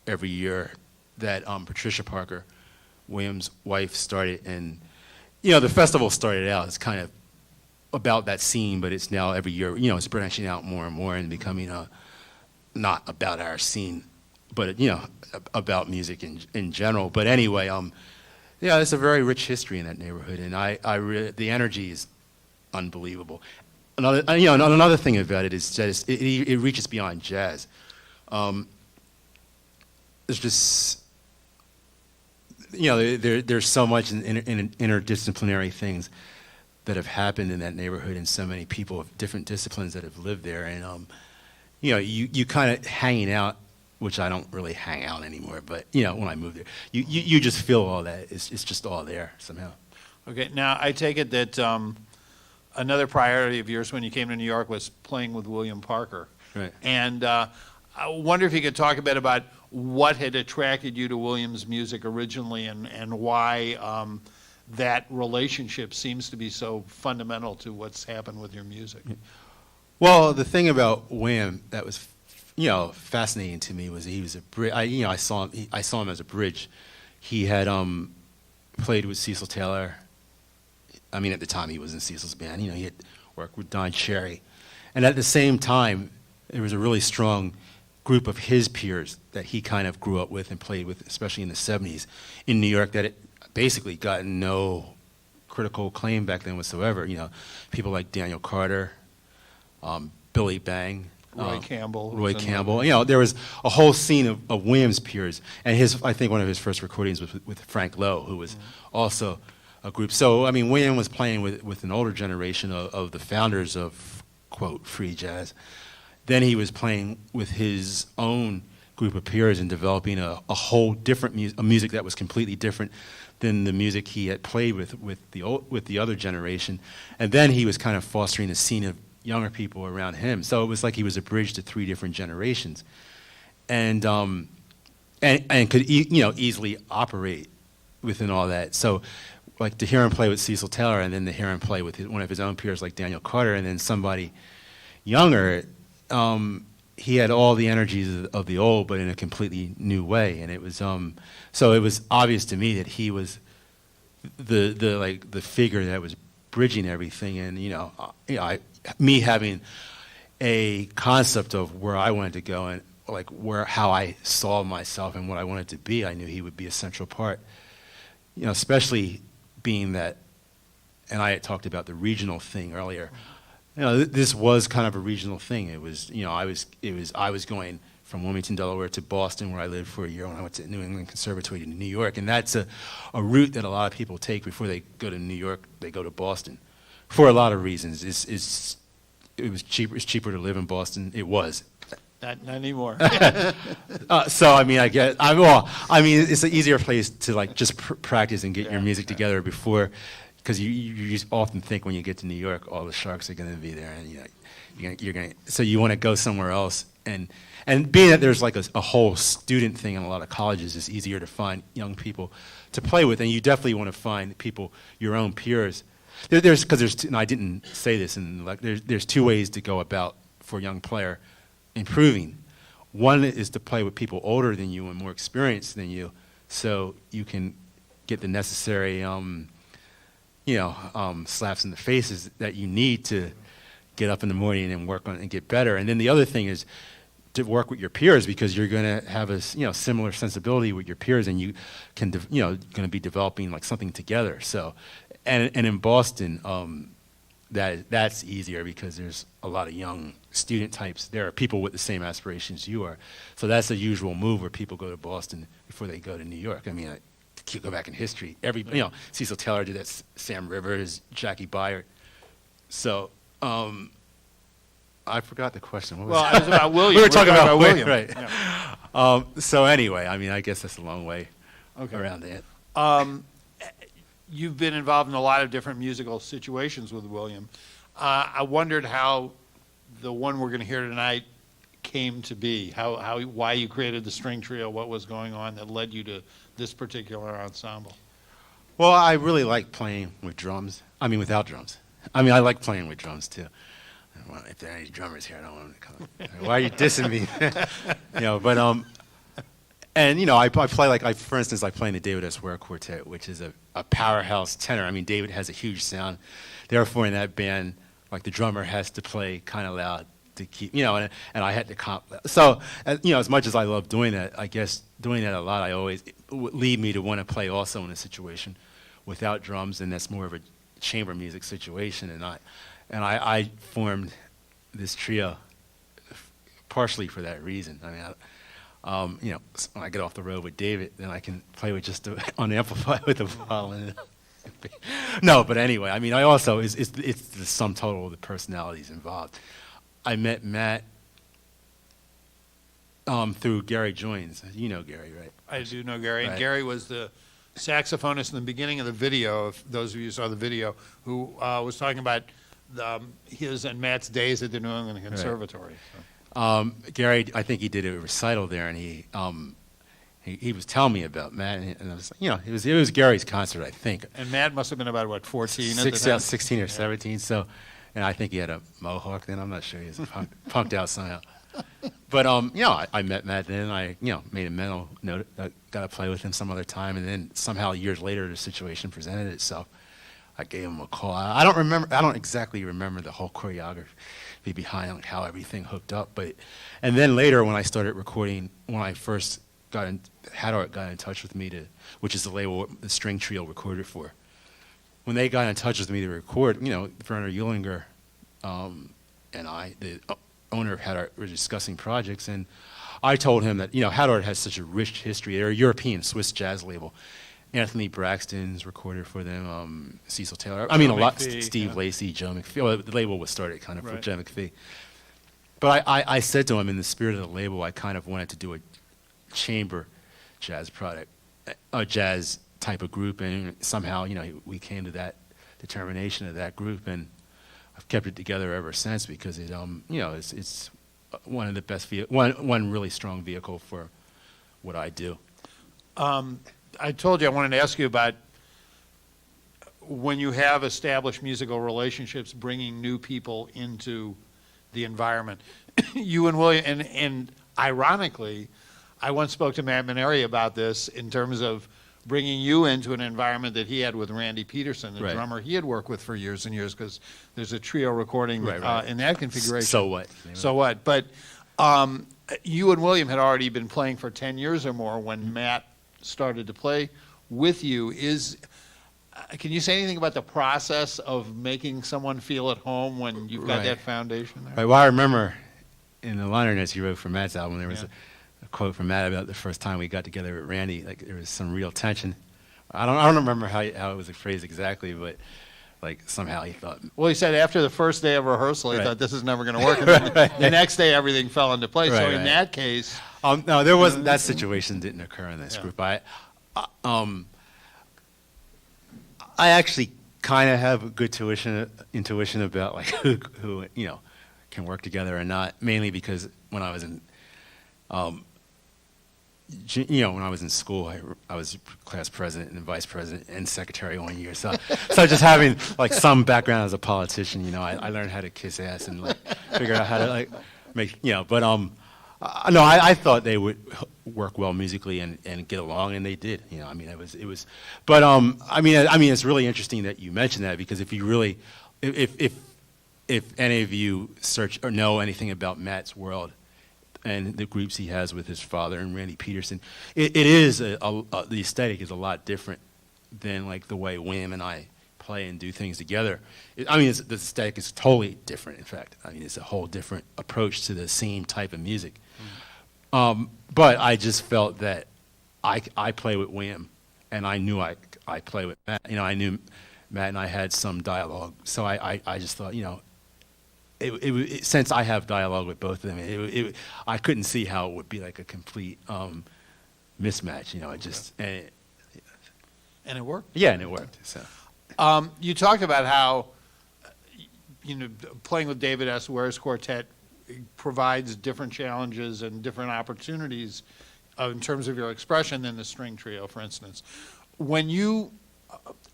every year that Patricia Parker, William's wife, started. And, you know, the festival started out as kind of about that scene, but it's now every year, you know, it's branching out more and more and becoming not about our scene, but, you know, about music in general. But anyway, yeah, there's a very rich history in that neighborhood, and the energy is unbelievable. Another thing about it is that it reaches beyond jazz. There's just, you know, there's so much in interdisciplinary things that have happened in that neighborhood, and so many people of different disciplines that have lived there. And, you know, you kind of hanging out, which I don't really hang out anymore, but, you know, when I moved there, you just feel all that. It's just all there somehow. Okay, now I take it that another priority of yours when you came to New York was playing with William Parker. Right. And I wonder if you could talk a bit about what had attracted you to William's music originally, and why that relationship seems to be so fundamental to what's happened with your music. Well, the thing about William that was, you know, fascinating to me was he was I saw him as a bridge. He had played with Cecil Taylor. I mean, at the time he was in Cecil's band. You know, he had worked with Don Cherry, and at the same time, there was a really strong group of his peers that he kind of grew up with and played with, especially in the '70s in New York. That it basically got no critical acclaim back then whatsoever. You know, people like Daniel Carter, Billy Bang, Roy Campbell. You know, there was a whole scene of Williams' peers, and I think one of his first recordings was with Frank Lowe, who was also a group. So, I mean, William was playing with an older generation of the founders of, quote, free jazz. Then he was playing with his own group of peers and developing a whole different music that was completely different than the music he had played with the other generation. And then he was kind of fostering a scene of younger people around him. So it was like he was a bridge to 3 different generations, and could you know, easily operate within all that. So, like, to hear him play with Cecil Taylor, and then to hear him play with one of his own peers like Daniel Carter, and then somebody younger, he had all the energies of the old, but in a completely new way. And it was so it was obvious to me that he was the figure that was bridging everything. And you know, me having a concept of where I wanted to go and like how I saw myself and what I wanted to be, I knew he would be a central part. You know, especially being that, and I had talked about the regional thing earlier. You know, this was kind of a regional thing. It was, you know, I was going from Wilmington, Delaware to Boston, where I lived for a year when I went to New England Conservatory in New York, and that's a route that a lot of people take before they go to New York. They go to Boston for a lot of reasons. It was cheaper. It's cheaper to live in Boston. It was. Not anymore. So I mean, I mean, it's an easier place to like just practice and get your music together before, because you just often think when you get to New York, all the sharks are going to be there, and you're going. So you want to go somewhere else, and being that there's like a whole student thing in a lot of colleges, it's easier to find young people to play with, and you definitely want to find people, your own peers. And I didn't say this, and like there's 2 ways to go about for a young player improving. One is to play with people older than you and more experienced than you, so you can get the necessary, slaps in the faces that you need to get up in the morning and work on it and get better. And then the other thing is to work with your peers, because you're going to have a similar sensibility with your peers, and you can going to be developing like something together. So, and in Boston, that's easier because there's a lot of young student types. There are people with the same aspirations you are. So that's a usual move where people go to Boston before they go to New York. I mean, you go back in history, Cecil Taylor did that, Sam Rivers, Jackie Byard. So, I forgot the question. What was it was about William. We were talking about William. Right. Yeah. So anyway, I mean, I guess that's a long way around it. You've been involved in a lot of different musical situations with William. I wondered how the one we're going to hear tonight came to be, why you created the string trio, what was going on that led you to this particular ensemble. Well, I really like playing with drums. I mean, without drums. I mean, I like playing with drums too. Well, if there are any drummers here, I don't want them to come. Why are you dissing me? I play for instance, I play in the Davids Ware Quartet, which is a powerhouse tenor. I mean, David has a huge sound. Therefore, in that band, like the drummer has to play kind of loud to keep, and I had to So, as much as I love doing that, I guess doing that a lot, it would lead me to want to play also in a situation without drums, and that's more of a chamber music situation. And I formed this trio partially for that reason. I mean, when I get off the road with David, then I can play with just unamplified with the violin. No, but anyway, I mean, I also it's the sum total of the personalities involved. I met Matt through Gary Joins. You know Gary, right? I do know Gary. Right. And Gary was the saxophonist in the beginning of the video, if those of you saw the video, who was talking about his and Matt's days at the New England Conservatory. Right. So. Gary, I think he did a recital there, and he was telling me about Matt, and I was it was Gary's concert, I think. And Matt must have been about, 14 at the time? 16 or 17, so, and I think he had a mohawk then, I'm not sure, he was punked out somehow. But, I met Matt then, and I, made a mental note, got to play with him some other time, and then somehow years later the situation presented itself. I gave him a call. I don't exactly remember the whole choreography behind how everything hooked up, and then later when I started recording, when I first Hadart got in touch with me which is the label the string trio recorded for. When they got in touch with me to record, Werner Eulinger and I, the owner of Hadart, were discussing projects, and I told him that, Hadart has such a rich history. They're a European Swiss jazz label. Anthony Braxton's recorded for them, Cecil Taylor. I mean, Steve Lacy, Joe McPhee. Well, the label was started kind of for Joe McPhee. But I said to him, in the spirit of the label, I kind of wanted to do a chamber jazz product, a jazz type of group, and somehow, we came to that determination of that group, and I've kept it together ever since because it, it's one of the best one really strong vehicle for what I do. I told you I wanted to ask you about when you have established musical relationships, bringing new people into the environment. You and William, and ironically, I once spoke to Matt Manere about this in terms of bringing you into an environment that he had with Randy Peterson, the drummer he had worked with for years and years, because there's a trio recording in that configuration. So what? So what? But you and William had already been playing for 10 years or more when Matt started to play with you. Can you say anything about the process of making someone feel at home when you've got that foundation there? Right. Well, I remember in the liner notes you wrote for Matt's album, there was a quote from Matt about the first time we got together with Randy. Like, there was some real tension. I don't remember how it was phrased exactly, but like somehow he thought. Well, he said after the first day of rehearsal, he thought this is never going to work. And then the next day, everything fell into place. So in that case, no, there wasn't. That situation didn't occur in this group. I actually kind of have a good intuition about like who can work together or not. Mainly because when I was in when I was in school, I was class president and vice president and secretary 1 year. So just having like some background as a politician, I learned how to kiss ass and like figure out how to like make, but no, I thought they would work well musically and get along, and they did. You know, I mean, it was. But I mean, it's really interesting that you mentioned that, because if you really, if any of you search or know anything about Matt's world and the groups he has with his father and Randy Peterson, it is the aesthetic is a lot different than like the way Wham and I play and do things together. I mean, the aesthetic is totally different. In fact, I mean, it's a whole different approach to the same type of music. But I just felt that I play with Wham, and I knew I play with Matt. You know, I knew Matt and I had some dialogue, so I just thought, you know, since I have dialogue with both of them, I couldn't see how it would be like a complete mismatch. You know, it just and it worked. Yeah, and it worked. So you talked about how playing with David S. Ware's quartet provides different challenges and different opportunities in terms of your expression than the string trio, for instance. When you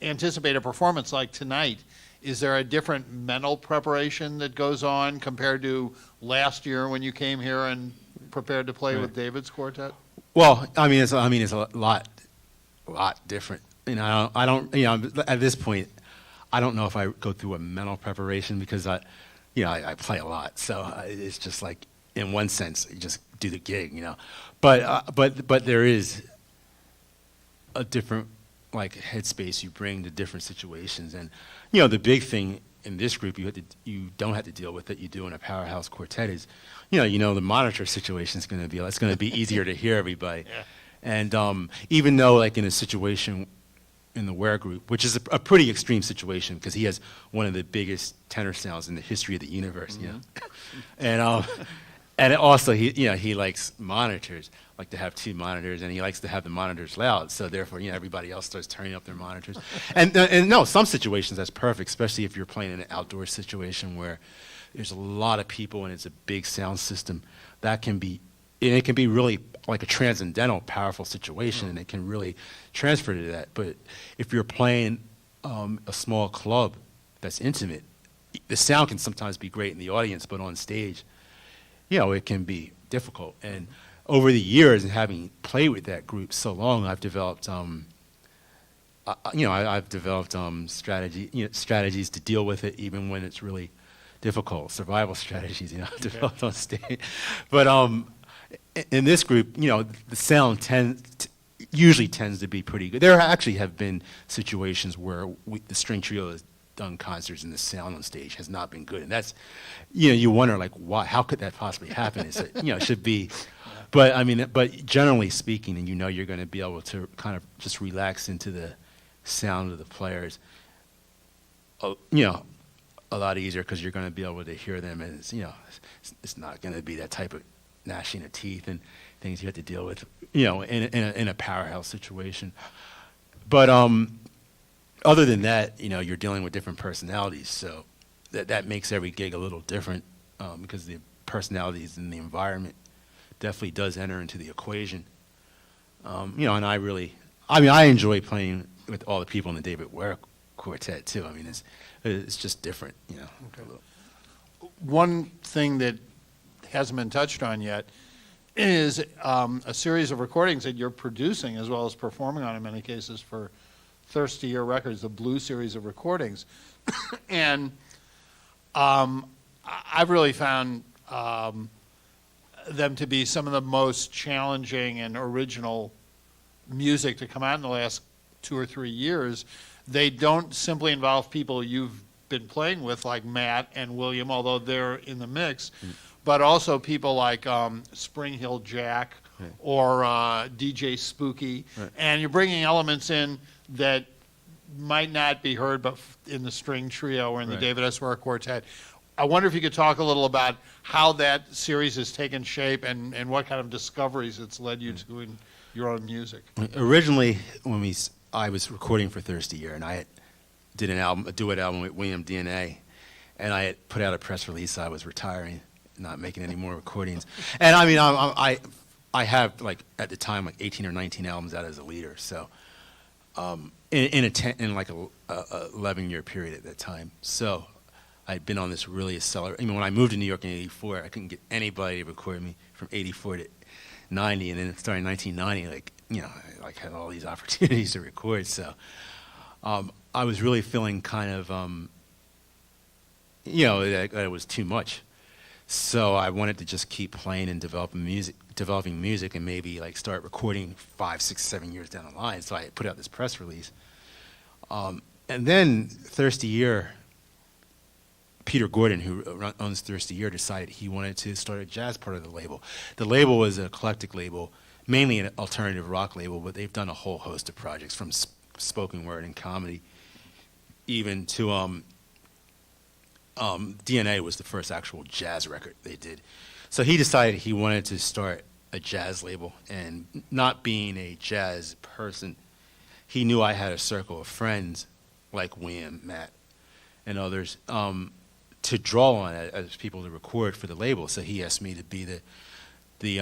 anticipate a performance like tonight, is there a different mental preparation that goes on compared to last year when you came here and prepared to play with David's quartet? Well, I mean, it's a lot different. You know, I don't. You know, at this point, I don't know if I go through a mental preparation, because I play a lot, so it's just like, in one sense, you just do the gig, you know. But there is a different like headspace you bring to different situations, and you know, the big thing in this group you don't have to deal with that you do in a powerhouse quartet is, you know the monitor situation is going to be easier to hear everybody, and even though like in a situation in the Ware group, which is a pretty extreme situation, because he has one of the biggest tenor sounds in the history of the universe, you know, and also he likes monitors, like to have two monitors, and he likes to have the monitors loud, so therefore everybody else starts turning up their monitors, and no, some situations that's perfect, especially if you're playing in an outdoor situation where there's a lot of people and it's a big sound system. That can be, and it can be really like a transcendental, powerful situation, and it can really transfer to that. But if you're playing a small club that's intimate, the sound can sometimes be great in the audience, but on stage, it can be difficult. And over the years, and having played with that group so long, I've developed, I've developed strategies to deal with it, even when it's really difficult. Survival strategies, developed on stage. But in this group, the sound usually tends to be pretty good. There actually have been situations where the string trio has done concerts and the sound on stage has not been good, and that's, you wonder like why, how could that possibly happen? It's it should be, but generally speaking, and you're going to be able to kind of just relax into the sound of the players, a lot easier, because you're going to be able to hear them, and it's not going to be that type of gnashing of teeth and things you have to deal with, in a powerhouse situation. But other than that, you're dealing with different personalities, so that makes every gig a little different, because the personalities in the environment definitely does enter into the equation. And I enjoy playing with all the people in the David Ware Quartet too. I mean, it's just different, Okay. One thing that hasn't been touched on yet is a series of recordings that you're producing as well as performing on in many cases for Thirstier Records, the Blue series of recordings. And I've really found them to be some of the most challenging and original music to come out in the last 2 or 3 years. They don't simply involve people you've been playing with like Matt and William, although they're in the mix, but also people like Spring Hill Jack or DJ Spooky, and you're bringing elements in that might not be heard but in the string trio or in the David S. Ware Quartet. I wonder if you could talk a little about how that series has taken shape and what kind of discoveries it's led you to in your own music. Originally, when I was recording for Thirstier, and I did a duet album with William DNA, and I had put out a press release. I was retiring, not making any more recordings. And I mean, I have, like, at the time, like 18 or 19 albums out as a leader. So in like a 11-year period at that time. So I'd been on this really accelerated. I mean, when I moved to New York in '84, I couldn't get anybody to record me from '84 to '90, and then starting 1990, like I had all these opportunities to record. So I was really feeling kind of that it was too much. So I wanted to just keep playing and developing music, and maybe like start recording 5, 6, 7 years down the line. So I put out this press release, and then thirstier. Peter Gordon, who owns thirstier, decided he wanted to start a jazz part of the label. The label was an eclectic label, mainly an alternative rock label, but they've done a whole host of projects from spoken word and comedy, even to DNA was the first actual jazz record they did. So he decided he wanted to start a jazz label, and not being a jazz person, he knew I had a circle of friends like Wham, Matt, and others to draw on as people to record for the label. So he asked me to be the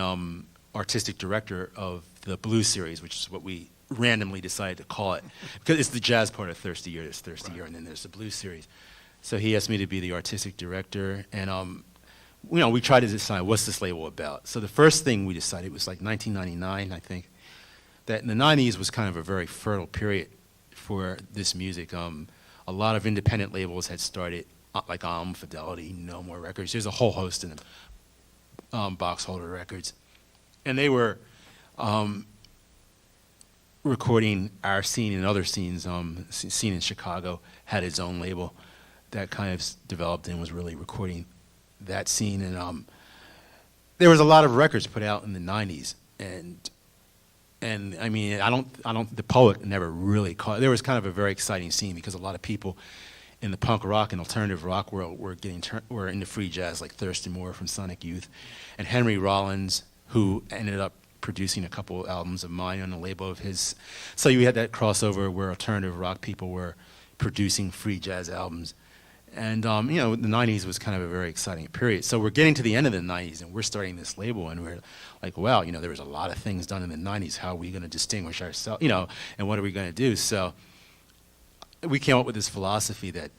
artistic director of the Blues series, which is what we randomly decided to call it, because it's the jazz part of thirstier. There's thirstier, and then there's the Blues series. So he asked me to be the artistic director, and we tried to decide what's this label about. So the first thing we decided was like 1999, I think, that in the '90s was kind of a very fertile period for this music. A lot of independent labels had started, like Fidelity, No More Records. There's a whole host of them, Box Holder Records, and they were recording our scene and other scenes. Scene in Chicago had its own label that kind of developed and was really recording that scene. And there was a lot of records put out in the '90s, and I mean, the poet never really caught. There was kind of a very exciting scene because a lot of people in the punk rock and alternative rock world were into free jazz, like Thurston Moore from Sonic Youth, and Henry Rollins, who ended up producing a couple albums of mine on the label of his. So you had that crossover where alternative rock people were producing free jazz albums. And, the '90s was kind of a very exciting period. So we're getting to the end of the '90s, and we're starting this label, and we're like, wow, there was a lot of things done in the '90s. How are we going to distinguish ourselves, and what are we going to do? So we came up with this philosophy that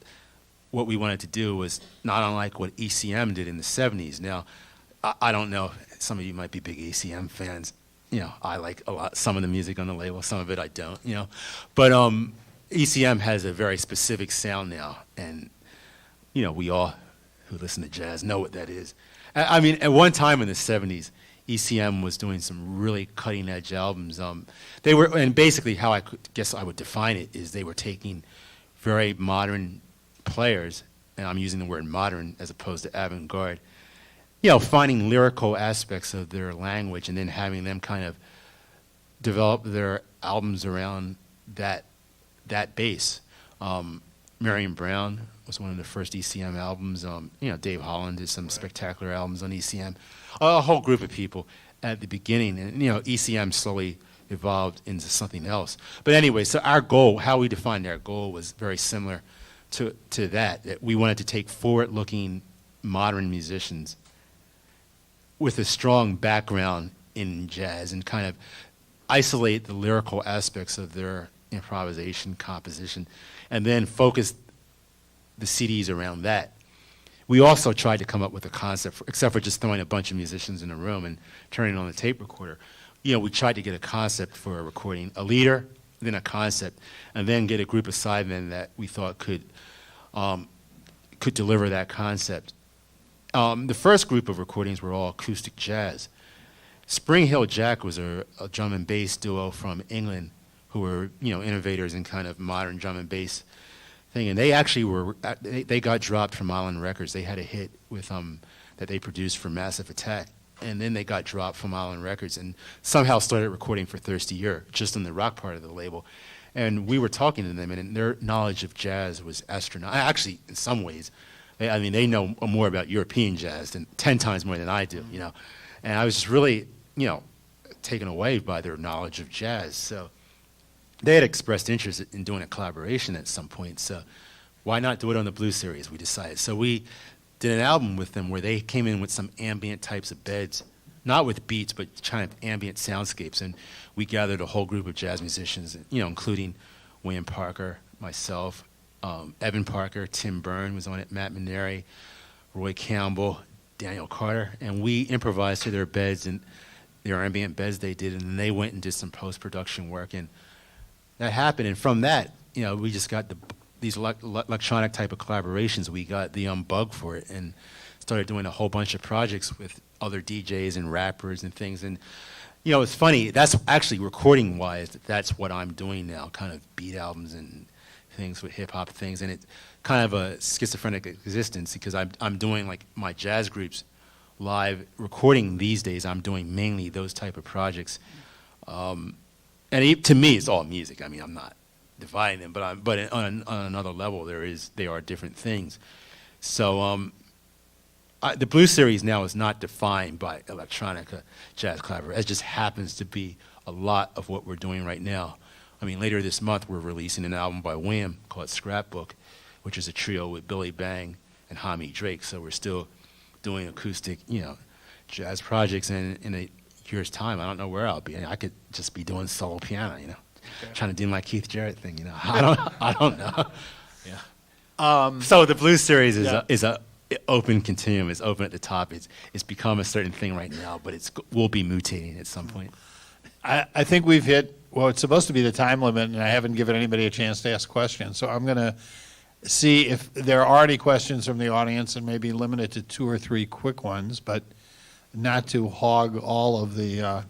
what we wanted to do was not unlike what ECM did in the '70s. Now, I don't know, some of you might be big ECM fans. I like some of the music on the label, some of it I don't, But ECM has a very specific sound now, and we all who listen to jazz know what that is. I mean, at one time in the '70s, ECM was doing some really cutting-edge albums. They were, and basically how I guess I would define it is they were taking very modern players, and I'm using the word modern as opposed to avant-garde, finding lyrical aspects of their language and then having them kind of develop their albums around that base. Marion Brown was one of the first ECM albums. Dave Holland did some spectacular albums on ECM. A whole group of people at the beginning, and ECM slowly evolved into something else. But anyway, so our goal, how we defined our goal, was very similar to that we wanted to take forward-looking modern musicians with a strong background in jazz and kind of isolate the lyrical aspects of their improvisation, composition, and then focus the CDs around that. We also tried to come up with a concept, except for just throwing a bunch of musicians in a room and turning on the tape recorder. We tried to get a concept for a recording, a leader, then a concept, and then get a group of sidemen that we thought could deliver that concept. The first group of recordings were all acoustic jazz. Spring Hill Jack was a drum and bass duo from England who were, innovators in kind of modern drum and bass thing. And they actually they got dropped from Island Records. They had a hit with that they produced for Massive Attack. And then they got dropped from Island Records and somehow started recording for Thirstier, just in the rock part of the label. And we were talking to them, and their knowledge of jazz was astronomical. Actually, in some ways, they know more about European jazz than 10 times more than I do, And I was just really, taken away by their knowledge of jazz. So they had expressed interest in doing a collaboration at some point. So why not do it on the Blues series, we decided. So we did an album with them where they came in with some ambient types of beds, not with beats, but kind of ambient soundscapes. And we gathered a whole group of jazz musicians, including William Parker, myself, Evan Parker, Tim Byrne was on it, Matt Manere, Roy Campbell, Daniel Carter, and we improvised to their beds and their ambient beds they did, and then they went and did some post-production work, and that happened. And from that, we just got these electronic type of collaborations. We got the bug for it and started doing a whole bunch of projects with other DJs and rappers and things. And it's funny. That's actually recording-wise. That's what I'm doing now, kind of beat albums and things with hip-hop things. And it's kind of a schizophrenic existence because I'm doing like my jazz groups live recording these days. I'm doing mainly those type of projects. And to me, it's all music. I mean, I'm not dividing them, but on another level, they are different things. So the Blues series now is not defined by electronica jazz collaboration. It just happens to be a lot of what we're doing right now. I mean, later this month, we're releasing an album by Wham called Scrapbook, which is a trio with Billy Bang and Hamid Drake. So we're still doing acoustic, jazz projects. And in a year's time, I don't know where I'll be. I could just be doing solo piano, trying to do my Keith Jarrett thing, I don't know. Yeah. So the Blues series is a open continuum. It's open at the top. It's become a certain thing right now, but will be mutating at some point. I think we've hit, it's supposed to be the time limit, and I haven't given anybody a chance to ask questions. So I'm going to see if there are any questions from the audience, and maybe limit it to 2 or 3 quick ones, but not to hog all of the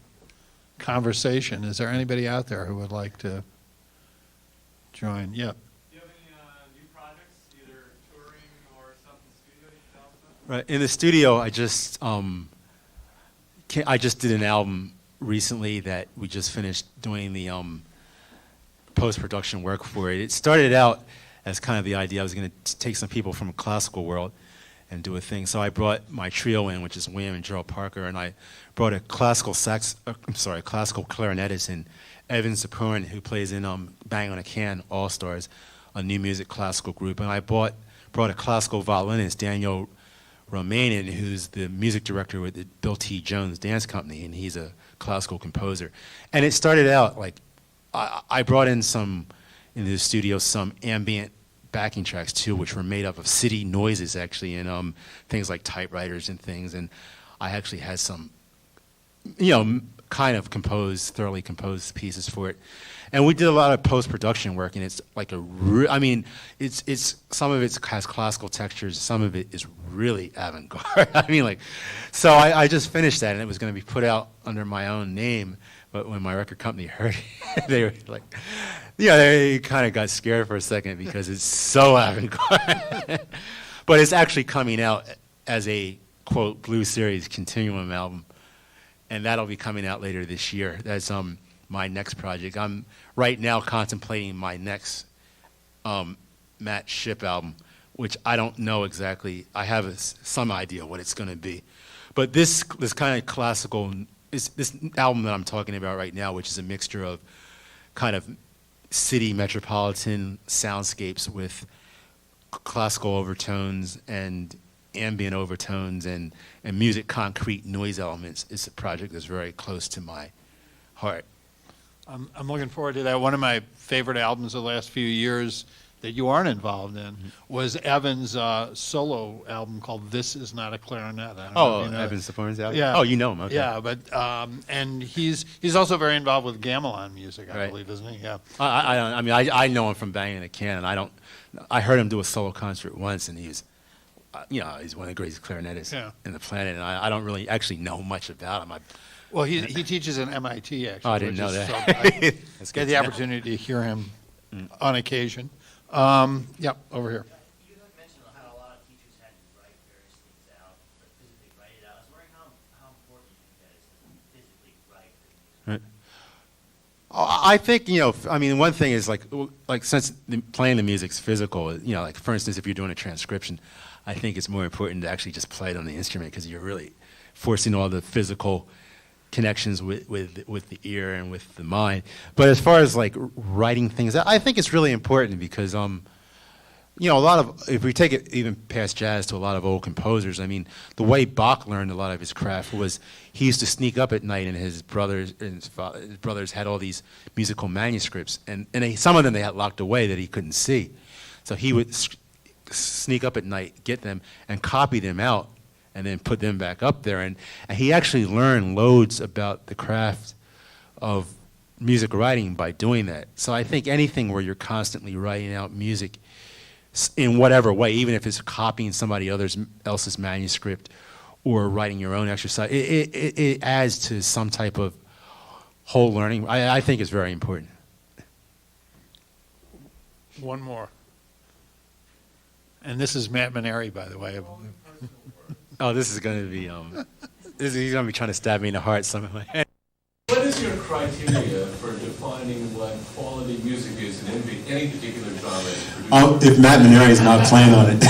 conversation. Is there anybody out there who would like to join? Yeah. Do you have any new projects, either touring or stuff in the studio you can tell us about? Right. In the studio, I just did an album recently that we just finished doing the post-production work for it. It started out as kind of the idea I was going to take some people from a classical world and do a thing. So I brought my trio in, which is Wham and Gerald Parker, and I brought a classical clarinetist in Evan Sapourin, who plays in Bang on a Can All-Stars, a new music classical group. And I brought a classical violinist, Daniel Romanin, who's the music director with the Bill T. Jones Dance Company, and he's a classical composer. And it started out like I brought in the studio some ambient backing tracks too, which were made up of city noises actually, and things like typewriters and things. And I actually had some, kind of thoroughly composed pieces for it. And we did a lot of post-production work, and it's like it's some of it has classical textures, some of it is really avant-garde. So I just finished that, and it was going to be put out under my own name. But when my record company heard it, they were like, they kind of got scared for a second because it's so avant-garde. But it's actually coming out as a, quote, Blues Series Continuum album. And that'll be coming out later this year. That's my next project. I'm right now contemplating my next Matt Shipp album, which I don't know exactly. I have some idea what it's going to be. But this kind of classical, this album that I'm talking about right now, which is a mixture of kind of city metropolitan soundscapes with classical overtones and ambient overtones and music concrete noise elements, is a project that's very close to my heart. I'm looking forward to that. One of my favorite albums of the last few years that you aren't involved in was Evan's solo album called "This Is Not a Clarinet." I don't know if you know Evan Sapourin's album? Yeah. Oh, you know him, okay. Yeah, but and he's also very involved with gamelan music, I believe, isn't he? Yeah. I know him from Banging a Can, and I heard him do a solo concert once, and he's one of the greatest clarinetists in the planet, and I don't really actually know much about him. Well, he teaches at MIT, actually. Oh, I didn't know that. So I get the opportunity to hear him on occasion. Yep, over here. You mentioned how a lot of teachers had to write various things out, or physically write it out. I was wondering how important you think that is to physically write the music. Right. I think, one thing is like since playing the music's physical, like for instance, if you're doing a transcription, I think it's more important to actually just play it on the instrument because you're really forcing all the physical connections with the ear and with the mind. But as far as like writing things, I think it's really important because a lot of, if we take it even past jazz to a lot of old composers, the way Bach learned a lot of his craft was he used to sneak up at night, and his brothers had all these musical manuscripts, and some of them they had locked away that he couldn't see. So he would sneak up at night, get them, and copy them out, and then put them back up there. And he actually learned loads about the craft of music writing by doing that. So I think anything where you're constantly writing out music in whatever way, even if it's copying somebody else's manuscript or writing your own exercise, it adds to some type of whole learning. I think it's very important. One more. And this is Matt Manere, by the way. Oh, this is going to be, he's going to be trying to stab me in the heart somehow. What is your criteria for defining what quality music is in any particular genre? If Matt Manere is not playing on it.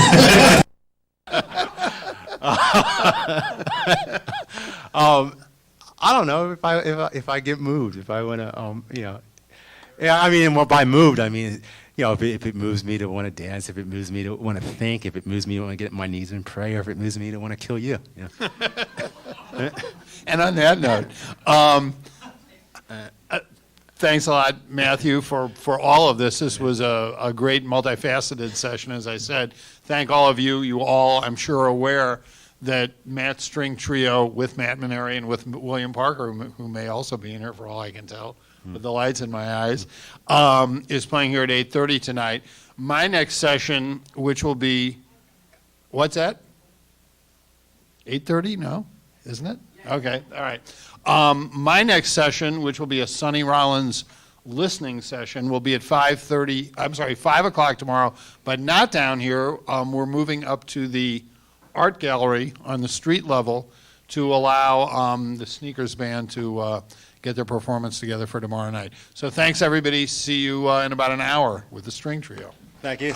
I don't know if I get moved, if I want to, yeah. I mean, by moved, I mean, if it moves me to want to dance, if it moves me to want to think, if it moves me to want to get on my knees and pray, or if it moves me to want to kill you. And on that note, thanks a lot, Matthew, for all of this. This was a great multifaceted session, as I said. Thank all of you. You all, I'm sure, are aware that Matt's string trio with Matt Manere and with William Parker, who may also be in here for all I can tell, with the lights in my eyes, is playing here at 8:30 tonight. My next session, which will be, what's that? 8:30? No? Isn't it? Okay, all right. My next session, which will be a Sonny Rollins listening session, will be at 5 o'clock tomorrow, but not down here. We're moving up to the art gallery on the street level to allow the Sneakers Band to get their performance together for tomorrow night. So thanks, everybody. See you in about an hour with the string trio. Thank you.